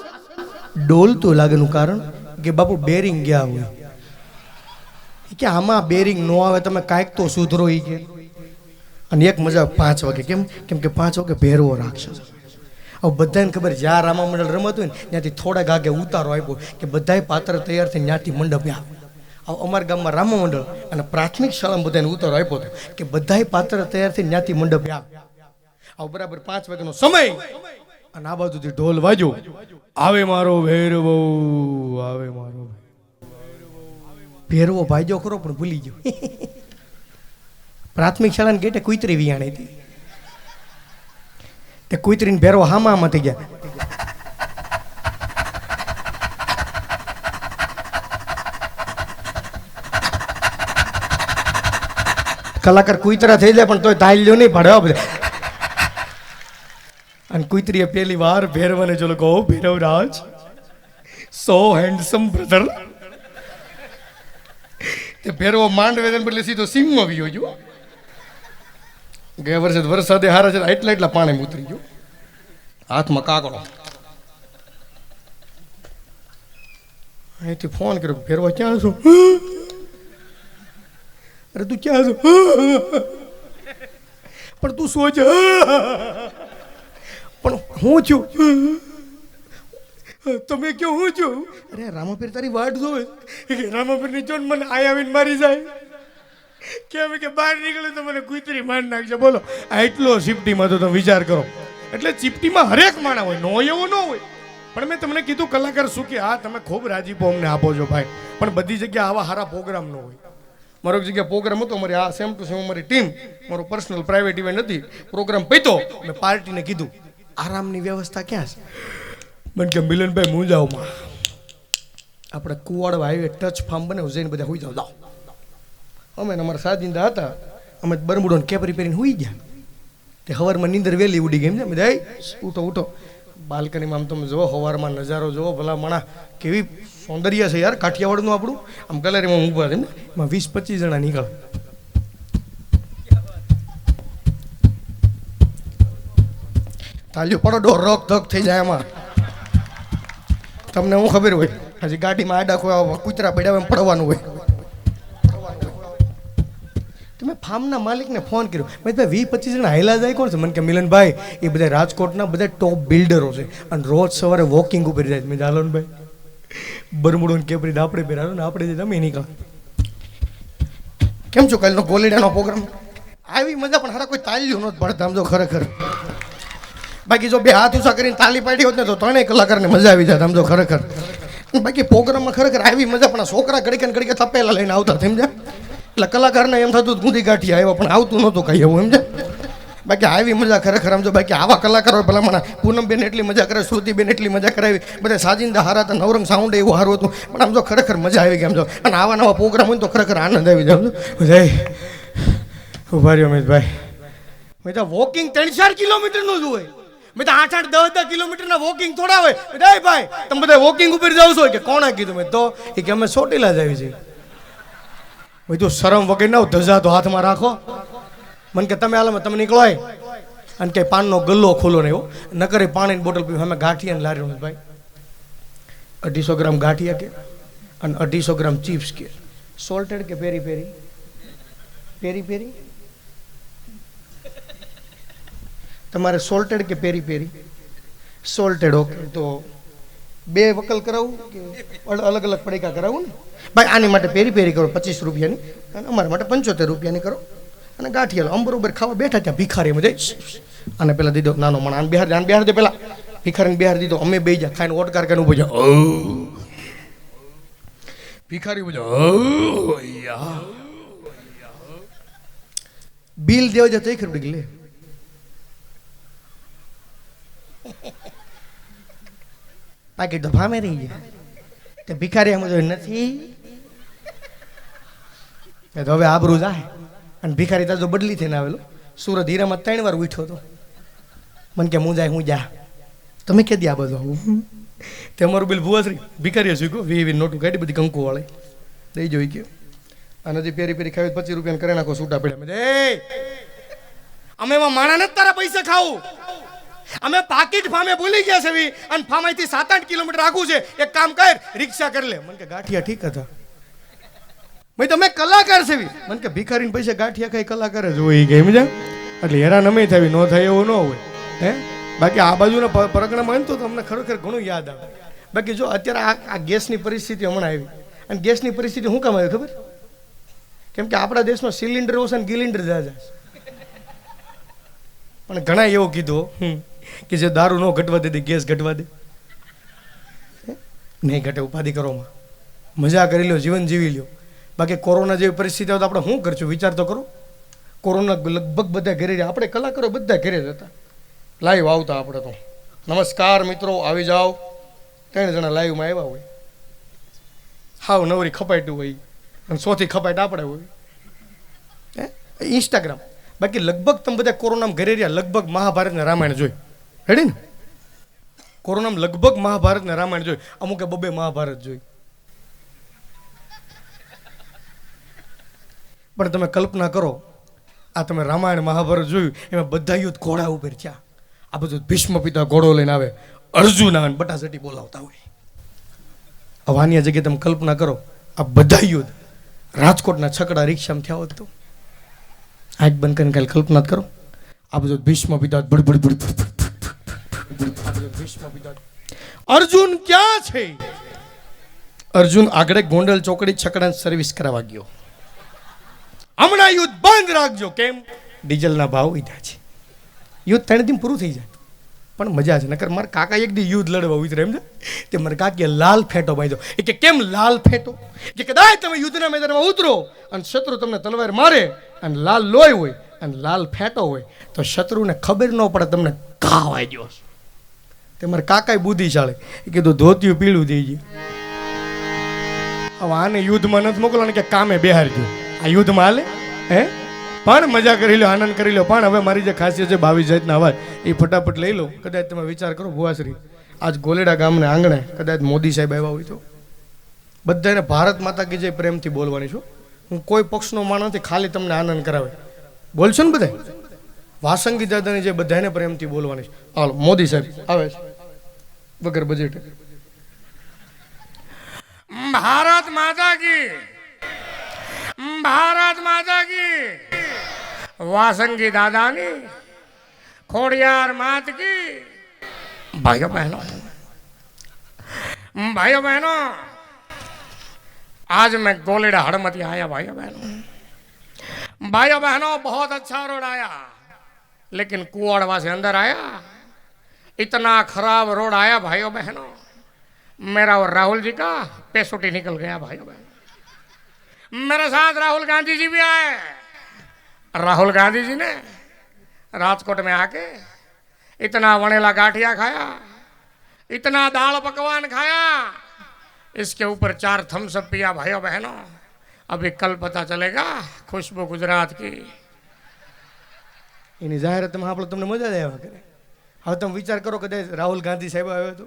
ડોલતું લાગેનું કારણ કે બાપુ બેરિંગ ગયા હોય કે આમાં બેરિંગ ન આવે, તમે કાંઈક તો સુધરો ઈ કે. અને એક મજા 5 વાગે. કેમ કે 5 વાગે ભેરવો રાખશે. હવે બધાને ખબર, જ્યાં રામા મંડળ રમત હોય ને ત્યાંથી થોડાક આગે ઉતારો આપ્યો કે બધાય પાત્ર તૈયાર થઈને ત્યાંથી મંડપ આવે. હવે અમારા ગામમાં રામા મંડળ અને પ્રાથમિક શાળામાં બધાને ઉતારો આપ્યો હતો કે બધાય પાત્ર તૈયાર થઈને ત્યાંથી મંડપ આવે. હવે બરાબર 5 વાગ્યાનો સમય અને આ બાજુથી ઢોલ વાગ્યો, આવે મારો ભેરવો, આવે મારો ભેરવો. ભાઈજો ખરો પણ ભૂલી ગયો. પ્રાથમિક શાળાના ગેટે કુતરી વિયાણી હતી. તે કુતરીને ભેરવો હામાં થઈ ગયા. કલાકાર કુતરા થઈ જાય પણ તોય તાલ્યો નહીં પડે બધા. અને કુતરીએ પહેલી વાર ભેરવાને ચલો કહો, ભેરવરાજ સો હેન્ડસમ બ્રધર. તે ભેરવો માંડવે બદલે સીધો સિંહમાં વિયો ગયો. ગયા વર્ષે વરસાદે હારા છે, એટલા પાણી ઉતરી ગયો, હાથમાં કાકડો. અહીંથી ફોન કર્યો, ભેરવા ક્યાં છો? અરે તું ક્યાં છો? પણ તું સોચ. પણ હું છું. તમે ક્યાં હું છું? અરે રામાપીર તારી વાટ જોવે. રામાપીર ની ચોન મને આવીને મારી જાય. કેમ કે બહાર નીકળે તો મને કુતરી મારી નાખશે. બોલો, આ એટલો ચીપટીમાં તો તમે વિચાર કરો. એટલે ચીપટીમાં હરેક માણા હોય, નો એવો ન હોય. પણ મેં તમને કીધું કલાકાર શું કે હા તમે ખૂબ રાજીપો અમને આપો છો ભાઈ, પણ બધી જગ્યાએ આવા સારા પ્રોગ્રામ ન હોય. મારો એક જગ્યાએ પ્રોગ્રામ હતો, અમારી આ સેમ ટુ સેમ અમારી ટીમ, મારો પર્સનલ પ્રાઇવેટ ઇવેન્ટ હતી. પ્રોગ્રામ પત્યો, મેં પાર્ટીને કીધું આરામની વ્યવસ્થા ક્યાં છે? મને કે મિલનભાઈ મુંજાવમાં આપણે કુવાડવા હાઈવે ટચ ફાર્મ બને જઈને બધા હોઈ જાવ. અમે અમારા સાજિંદા હતા, અમે બરમુડો કેપરી પહેરીને હોઈ ગયા. તે સવારમાં નીંદર વહેલી ઉડી ગઈ. એમ છે બધા ઉઠો ઉઠો. બાલ્કનીમાં આમ તમે જુઓ, સવારમાં નજારો જુઓ, ભલા માણા કેવી સૌંદર્ય છે યાર કાઠિયાવાડનું આપણું. આમ ગેલેરીમાં ઊભા છે ને, એમાં 20-25 જણા નીકળે. તાલ્યો પડો ડો રોક ધક થઈ જાય એમાં. તમને હું ખબર હોય, હજી ગાડીમાં આડા કોઈ કૂતરા પડ્યા એમ પડવાનું હોય. તમે ફાર્મના માલિકને ફોન કર્યો, મેં ભાઈ 20-25 જણા હાયલા જાય કોણ છે? મને કે મિલનભાઈ એ બધા રાજકોટના બધા ટોપ બિલ્ડરો છે અને રોજ સવારે વોકિંગ ઉપર જાય. મેં હાલો ને ભાઈ, બરમુડો ને કેપરી આપણે પહેરાવો ને આપણે તમે નીકળો. કેમ છો કાલનો ગોલીડાનો પ્રોગ્રામ? આવી મજા પણ હારા કોઈ તાલ્યું નહોતું પડતા આમ જો ખરેખર. બાકી જો બે હાથ ઊંચા કરીને તાલી પાડી હોત ને તો 3 કલાકારને મજા આવી જાય આમ જો ખરેખર. બાકી પ્રોગ્રામમાં ખરેખર આવી મજા, પણ છોકરા ઘડીકે ને ઘડીકે તપેલા લઈને આવતા સમજ્યા. એટલે કલાકારને એમ થતું ગુંદી ગાંઠી આવ્યો પણ આવતું નહોતું કઈ એવું સમજે. બાકી આવી મજા ખરેખર આમ જો. બાકી આવા કલાકારો ભલા મને પૂનમબેન એટલી મજા કરે, શ્રુતિબેન એટલી મજા કરાવી, બધા સાજિંદા હારા હતા, નવરંગ સાઉન્ડ એવું સારું હતું. પણ આમ જો ખરેખર મજા આવી ગઈ આમ જો. અને આવા નવા પ્રોગ્રામ હોય તો ખરેખર આનંદ આવી જાય. ઉભા રહ્યો અમિતભાઈ, મેં તો વોકિંગ 3-4 કિલોમીટરનું જ હોય. મેં તો 8-8, 10-10 કિલોમીટરના વોકિંગ થોડા હોય. ભાઈ તમે બધા વોકિંગ ઉપર જાવ છો કે કોણે કીધું? મેં તો એ કે અમે ચોટીલા જ આવી છે. મેં તો શરમ વગર ના ધજા તો હાથમાં રાખો. મને કે તમે હાલ તમે નીકળો અને કઈ પાનનો ગલ્લો ખોલો નહીં હો, ન કરે પાણીની બોટલ પીવું. અમે ગાંઠિયા લારી ભાઈ 250 ગ્રામ ગાંઠિયા કે અને 250 ગ્રામ ચિપ્સ કે. સોલ્ટેડ કે પેરી પેરી? પેરી પેરી તમારે સોલ્ટેડ કે પેરી પેરી? સોલ્ટેડ. ઓકે, તો 2 વકલ કરાવું કે અલગ અલગ પડીકા કરાવું ને? ભાઈ આની માટે પેરી પેરી કરો 25 રૂપિયાની, અને અમારા માટે 75 રૂપિયાની કરો. અને ગાંઠિયા આમ બરોબર ખાવા બેઠા ત્યાં ભિખારી મજા અને પેલા દીધો નાનો મણ આન બિહાર દે પેલા ભિખારીને બિહાર દીધો. અમે બે જા ખાઈને ઓટકાર કરીને ઉભો જા. ભિખારી ઉભો જા. બિલ દેવા જા 1 રૂપિયા લે. પાકીટ તો ફામે રહી ગયા. તે ભિખારી આમ જોઈ નથી તો હવે આબરૂ જાય. અને ભિખારી તાજો બદલી થઈને આવેલો. સુરત હીરામાં 3 વાર ઉઠ્યો હતો. મને કે હું જાય હું જા. તમે કે દે આ બધું આવું? તે અમારું બિલ ભુવાશ્રી ભિખારીએ શીખ્યું. 20 નોટું કાઢી બધી કંકુ વાળી દઈ જોઈ ગયો. અને હજી પેરી પેરી ખાવી 25 રૂપિયા કરે નાખો છૂટા પડ્યા. અમે એમાં માણા નથી તારા પૈસા ખાવું. અમે પાકીટ ફામે ભૂલી ગયા છે અને ફામેથી 7-8 કિલોમીટર આગું છે. એક કામ કર, રિક્ષા કરી લે. મને કે ગાંઠિયા ઠીક હતા. ભાઈ તમે કલાકાર છે. મને કે ભિખારીને પૈસા ગાંઠિયા કઈ કલાકાર જ હોય કે સમજા. એટલે હેરાન અમે થાય ન થાય એવું ન હોય હે. બાકી આ બાજુના પરગણામાં હોય ને તો તમને ખરેખર ઘણું યાદ આવે. બાકી જો અત્યારે આ ગેસની પરિસ્થિતિ હમણાં આવી, અને ગેસની પરિસ્થિતિ શું કામ આવી ખબર? કેમ કે આપણા દેશમાં સિલિન્ડર ઓછા ને ગિલિન્ડર જાજા. પણ ઘણા એવો કીધું કે જે દારૂ ન ઘટવા દે ગેસ ઘટવા દે. નહીં ઘટે, ઉપાધિ કરોમાં મજા કરી લો, જીવન જીવી લો. બાકી કોરોના જેવી પરિસ્થિતિ આવે તો આપણે શું કરશું વિચાર તો કરો. કોરોના લગભગ બધા ઘરે રહ્યા, આપણે કલાકારો બધા ઘરે જ હતા, લાઈવ આવતા. આપણે તો નમસ્કાર મિત્રો આવી જાઓ, 3 જણા લાઈવમાં આવ્યા હોય. હાવ નવરી ખપાટ્યું હોય અને 100થી ખપાટ આપણે હોય ઇન્સ્ટાગ્રામ. બાકી લગભગ તમે બધા કોરોનામાં ઘરે રહ્યા, લગભગ મહાભારત ને રામાયણ જોઈ રેડી ને? કોરોનામાં લગભગ મહાભારત ને રામાયણ જોઈ, અમુકે 2 મહાભારત જોઈ. પણ તમે કલ્પના કરો, આ તમે રામાયણ મહાભારત જોયું, એમાં બધા યુદ્ધ ઘોડા ઉપર થયા. આ બધું ભીષ્મ પિતા ઘોડો લઈને આવે, અર્જુન આવે બટાસટી બોલાવતા હોય. હવે આની જગ્યાએ તમે કલ્પના કરો, આ બધા યુદ્ધ રાજકોટના છકડા રિક્ષામાં થયા હોત તો આજ બંધ કરીને કાલે કલ્પના કરો. આ બધું ભીષ્મ પિતા ભીષ્મ પિતા. અર્જુન ક્યાં છે? અર્જુન આગળ ગોંડલ ચોકડી છકડા સર્વિસ કરાવવા ગયો. હમણાં યુદ્ધ બંધ રાખજો. કેમ? ડીઝલના ભાવ વધ્યા છે. યુદ્ધ 3 દિન પૂરું થઈ જાય પણ મજા છે. નકર મારા કાકા એક દી યુદ્ધ લડવા ઉતરે એમ છે તે મારા કાકીએ લાલ ફેંટો બાંધ્યો. એ કે કેમ લાલ ફેંટો? કે કદાચ તમે યુદ્ધના મેદાનમાં ઉતરો અને શત્રુ તમને તલવાર મારે અને લાલ લોહી હોય અને લાલ ફેંટો હોય તો શત્રુને ખબર ન પડે તમને ઘા વાગ્યો. તે મારા કાકાએ બુદ્ધિશાળી એ કીધું ધોતિયું પીળું દઈ ગયું. હવે આને યુદ્ધમાં નથી મોકલવાનું કે કામે બેહારજો. આ યુદ્ધમાં હાલે હે? પણ મજા કરી લો, આનંદ કરી લો. પણ હવે મારી જે ખાસિયત છે 22 જાતના અવાજ એ ફટાફટ લઈ લો. કદાચ તમે વિચાર કરો ભુવાશ્રી આજ ગોલેડા ગામને આંગણે કદાચ મોદી સાહેબ આવ્યા હોય તો બધાને ભારત માતા કી જય પ્રેમથી બોલવાની છું. હું કોઈ પક્ષનો માણસ નથી, ખાલી તમને આનંદ કરાવે. બોલશો ને બધા? વાસંગી દાદાની જે બધાને પ્રેમથી બોલવાની છે. હાલો મોદી સાહેબ આવે છે વગર બજેટ. ભારત માતા કી, ભારત માતા કી, વાસંગી દાદાની, ખોડિયાર માત કી. भाइयों बहनों, भाइयों बहनों, आज मैं गोलेड़ा हड़मती आया. भाइयों बहनों, भाइयों बहनों, बहुत अच्छा रोड आया लेकिन कुआड़वा से अंदर आया इतना खराब रोड आया. भाइयों बहनों, मेरा और राहुल जी का पेसूटी निकल गया. भाइयों बहनों, मेरे साथ राहुल गांधी जी भी आए. राहुल गांधी जी ने राजकोट में आके इतना वनेला गाठिया खाया, इतना दाल पकवान खाया, इसके ऊपर 4 थम्सअप पिया. भाइयों बहनों, अभी कल पता चलेगा खुशबू गुजरात की. એની જાહેરાતમાં આપણે તમને મજા જ આવ્યા કરે. હવે તમે વિચાર કરો કદાચ રાહુલ ગાંધી સાહેબ આવ્યો તો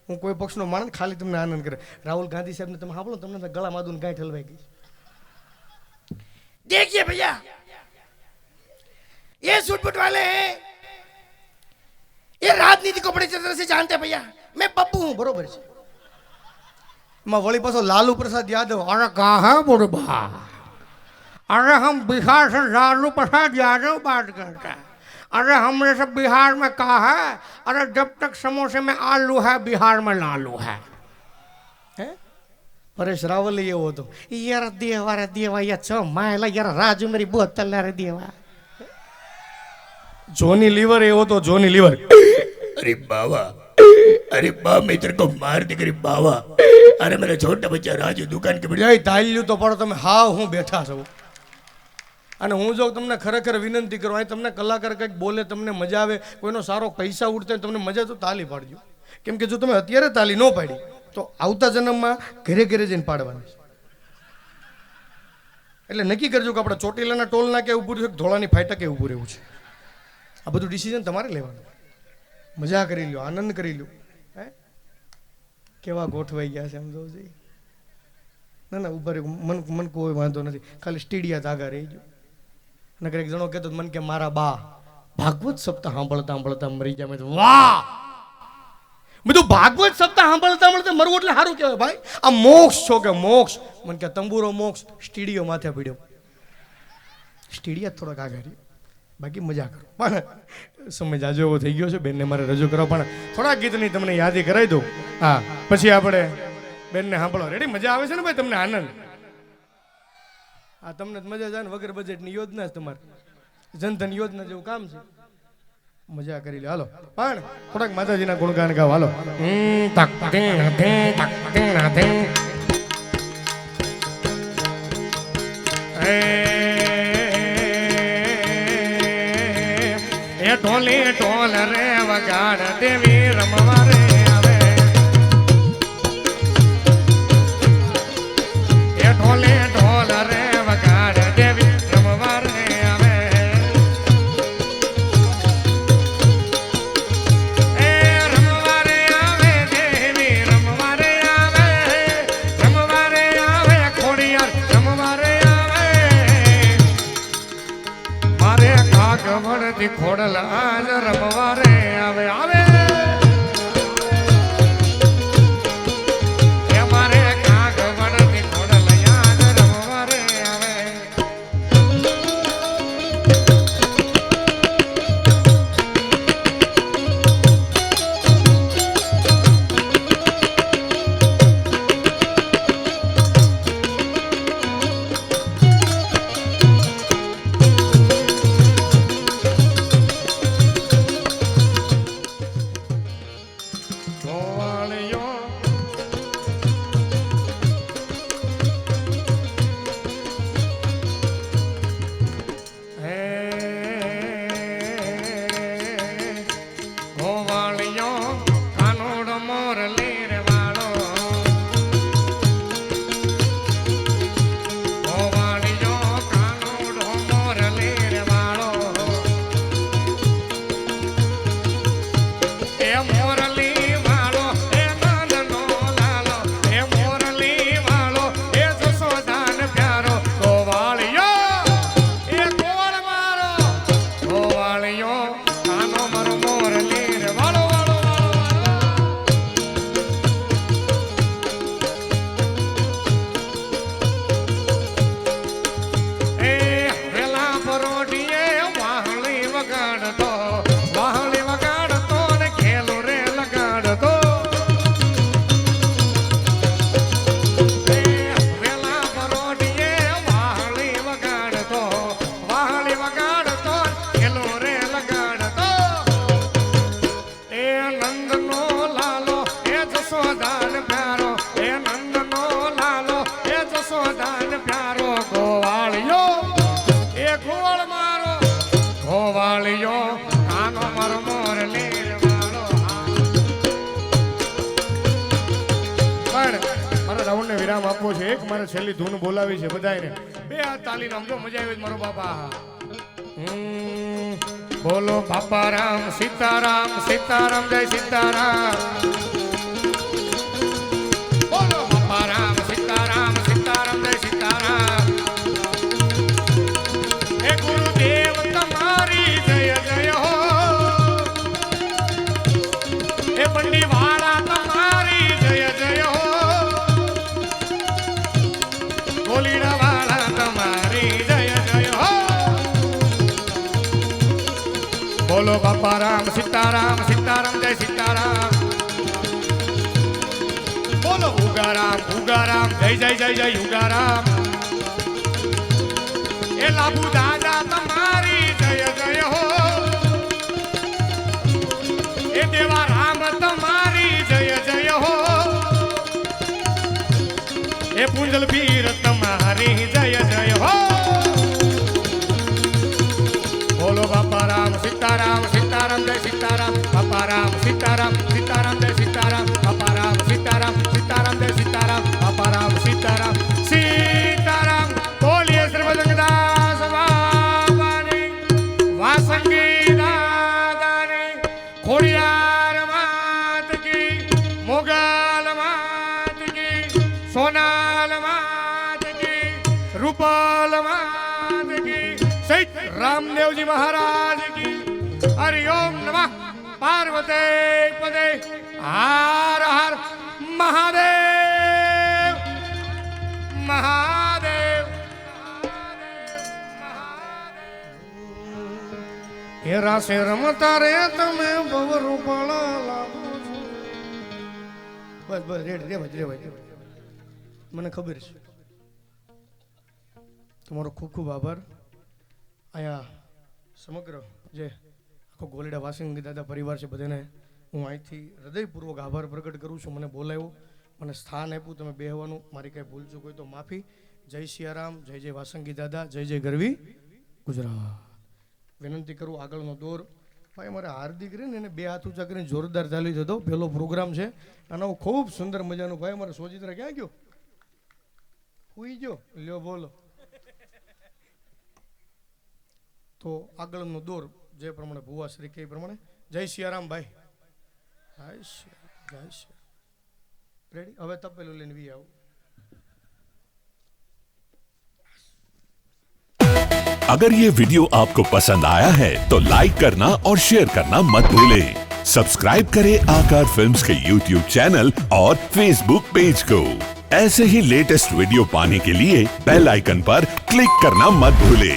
હું કોઈ પક્ષનો માણસ ખાલી તમને આનંદ કરે. રાહુલ ગાંધી સાહેબને તમે સાંભળો તમને ગળા માદું ગાંઠ હલવાઈ ગઈ. देखिए भैया, ये सूट वाले हैं, ये राजनीति को बड़ी तरह से जानते हैं भैया. मैं पप्पू हूँ. બરોબર છે. એમાં વળી પાછો લાલू प्रसाद यादव. अरे कहा है बुढ़बा? अरे हम बिहार से लालू प्रसाद यादव बात करते हैं. अरे हमने सब बिहार में कहा है, अरे जब तक समोसे में आलू है बिहार में लालू है. હે પરેશ રાવલ એવો હતો. यार देवा रे देवा, ये छो मायला यार राजू मेरी बोतल रे देवा. જોની લીવર એવો તો જોની લીવર. अरे बाबा, अरे बाबा, मैं तेरे को मार दे गरीब बाबा. अरे मेरा छोटा बच्चा राजू दुकान के જય તાલ્યું તો પડો તમે. હા હું બેઠા છો અને હું જો તમને ખરેખર વિનંતી કરું અહીં તમને કલાકાર કંઈક બોલે તમને મજા આવે, કોઈનો સારો પૈસા ઉડતા તમને મજા તો તાલી પાડજો. કેમ કે જો તમે અત્યારે તાલી ન પાડી તો આવતા જન્મમાં ઘરે ઘરે જઈને પાડવાની છે. એટલે નક્કી કરજો કે આપણે ચોટીલાના ટોલ ના કે ઊભું રહ્યું, ધોળાની ફાટકે કે ઊભું રહેવું છે. આ બધું ડિસિઝન તમારે લેવાનું. મજા કરી લો, આનંદ કરી લો. હે કેવા ગોઠવાઈ ગયા છે આમ જોજી. ના ના ઉભા રહ્યું, મન કોઈ વાંધો નથી, ખાલી સ્ટીડિયા તાગા રહી ગયો. નકર એક જણો કહેતો મન કે મારા બા ભાગવત સપ્તાહ સાંભળતા સાંભળતા મરી ગયા. મેં તો વાહ, બધું ભાગવત સપ્તાહ સાંભળતા સાંભળતા મરવું એટલે સારું કહેવાય ભાઈ. આ મોક્ષ છો કે મોક્ષ. મને કે તંબુરો મોક્ષ, સ્ટીડિયો માથે પીડ્યો. સ્ટીડિયા થોડાક આગળ રહ્યો, બાકી મજા કરો. પણ સમય જાજો એવો થઈ ગયો છે, બેનને મારે રજૂ કરવા પણ થોડા ગીતની તમને યાદી કરાવી દઉં. હા પછી આપણે બેનને સાંભળો. રેડી? મજા આવે છે ને ભાઈ તમને? આનંદ? હા તમને મજા જાય ને. વગર બજેટની યોજના છે તમારે, જનધન યોજના જેવું કામ છે. મજા કરી લે. હાલો પણ થોડાક માતાજીના ગુણગાન ગાવ. હાલો. એ ઢોલે ઢોલ રે વગાડ દેવી રમવા રે આવે. એ ઢોલે ઢોલ રે વગાડ દેવી રમવા રે આવે. એ રમવા રે આવે દેવી રમવા રે આવે. રમવા રે આવે ખોડિયાર રમવા રે આવે. મારે કાગવડ ખોડલ આજ રમવા રે આવે. આવે એ મારે કાગવડ ખોડલ આજ રમવા રે આવે. વિરામ આપવો છે. એક મારે છેલ્લી ધૂન બોલાવી છે બધાને. બે હાથ તાલીને આમ જો મજા આવી મારો બાપા. બોલો બાપા રામ સીતારામ સીતારામ જય સીતારામ. બોલો બાપા રામ સીતારામ સીતારામ જય સીતારામ. હે ગુરુદેવ તમારી જય જય હો. હે બંડીવાળા તમારી જય જય હો. ગોલીડા વાળા તમારી જય જય હો. બોલો બાપા રામ સીતારામ સીતારામ જય સીતારામ. બોલો ઉગારામ જય જય જય જય ઉગારામ. એ લાભુ દાદા તમારી જય જય હો. એ દેવા રામ તમારી જય જય હો. એ પુંજલ પીર તમારી જય જય હો. બોલો બાપા રામ સીતારામ સીતારામ જય સીતારામ. બાપા રામ સીતારામ સીતારામ જય સીતારામ. બાપા રામ સીતારામ સીતારામ જય સીતારામ. બાપા રામ સીતારામ સીતારામ. બોલીએ શ્રી ભજનદાસ બાબાની વાસંગી દાદાની ખોડિયાર માત કી મોગલ માત કી સોનાલ માત કી રૂપાલ માત કી સહિત રામદેવજી મહારાજ કી. હરિઓમ નમઃ પાર્વતી પદે. હર હર મહાદેવ મહાદેવ. એ રાસે રમતા રે તમે ભવરૂપાળા લાગો છો. બસ બસ રેડ રે. મને ખબર છે. તમારો ખૂબ ખૂબ આભાર. અહીંયા સમગ્ર જે આખો ગોલીડા વાસંગી દાદા પરિવાર છે બધાને હું અહીંથી હૃદયપૂર્વક આભાર પ્રગટ કરું છું. મને બોલાવ્યો, મને સ્થાન આપ્યું, તમે બેહવાનું. મારી કાંઈ ભૂલ ચૂક હોય તો માફી. જય સિયારામ, જય જય વાસંગી દાદા, જય જય ગરવી ગુજરાત. વિનંતી કરું આગળનો દોર ભાઈ મારે હાર્દિક રહે ને એને બે હાથ ઊંચા કરીને જોરદાર ચાલી જતો. પહેલો પ્રોગ્રામ છે અને હું ખૂબ સુંદર મજાનું. ભાઈ મારે સોજિત્રા ક્યાં ગયો? હુઈ ગયો? લ્યો બોલો. તો આગળનો દોર જે પ્રમાણે ભુવા શ્રી કે પ્રમાણે. જય સિયારામ ભાઈ. જય સિયારામ. રેડી? હવે તપેલું લઈને વી આવું. अगर ये वीडियो आपको पसंद आया है तो लाइक करना और शेयर करना मत भूलें। सब्सक्राइब करें आकार फिल्म्स के YouTube चैनल और Facebook पेज को। ऐसे ही लेटेस्ट वीडियो पाने के लिए बेल आइकन पर क्लिक करना मत भूलें।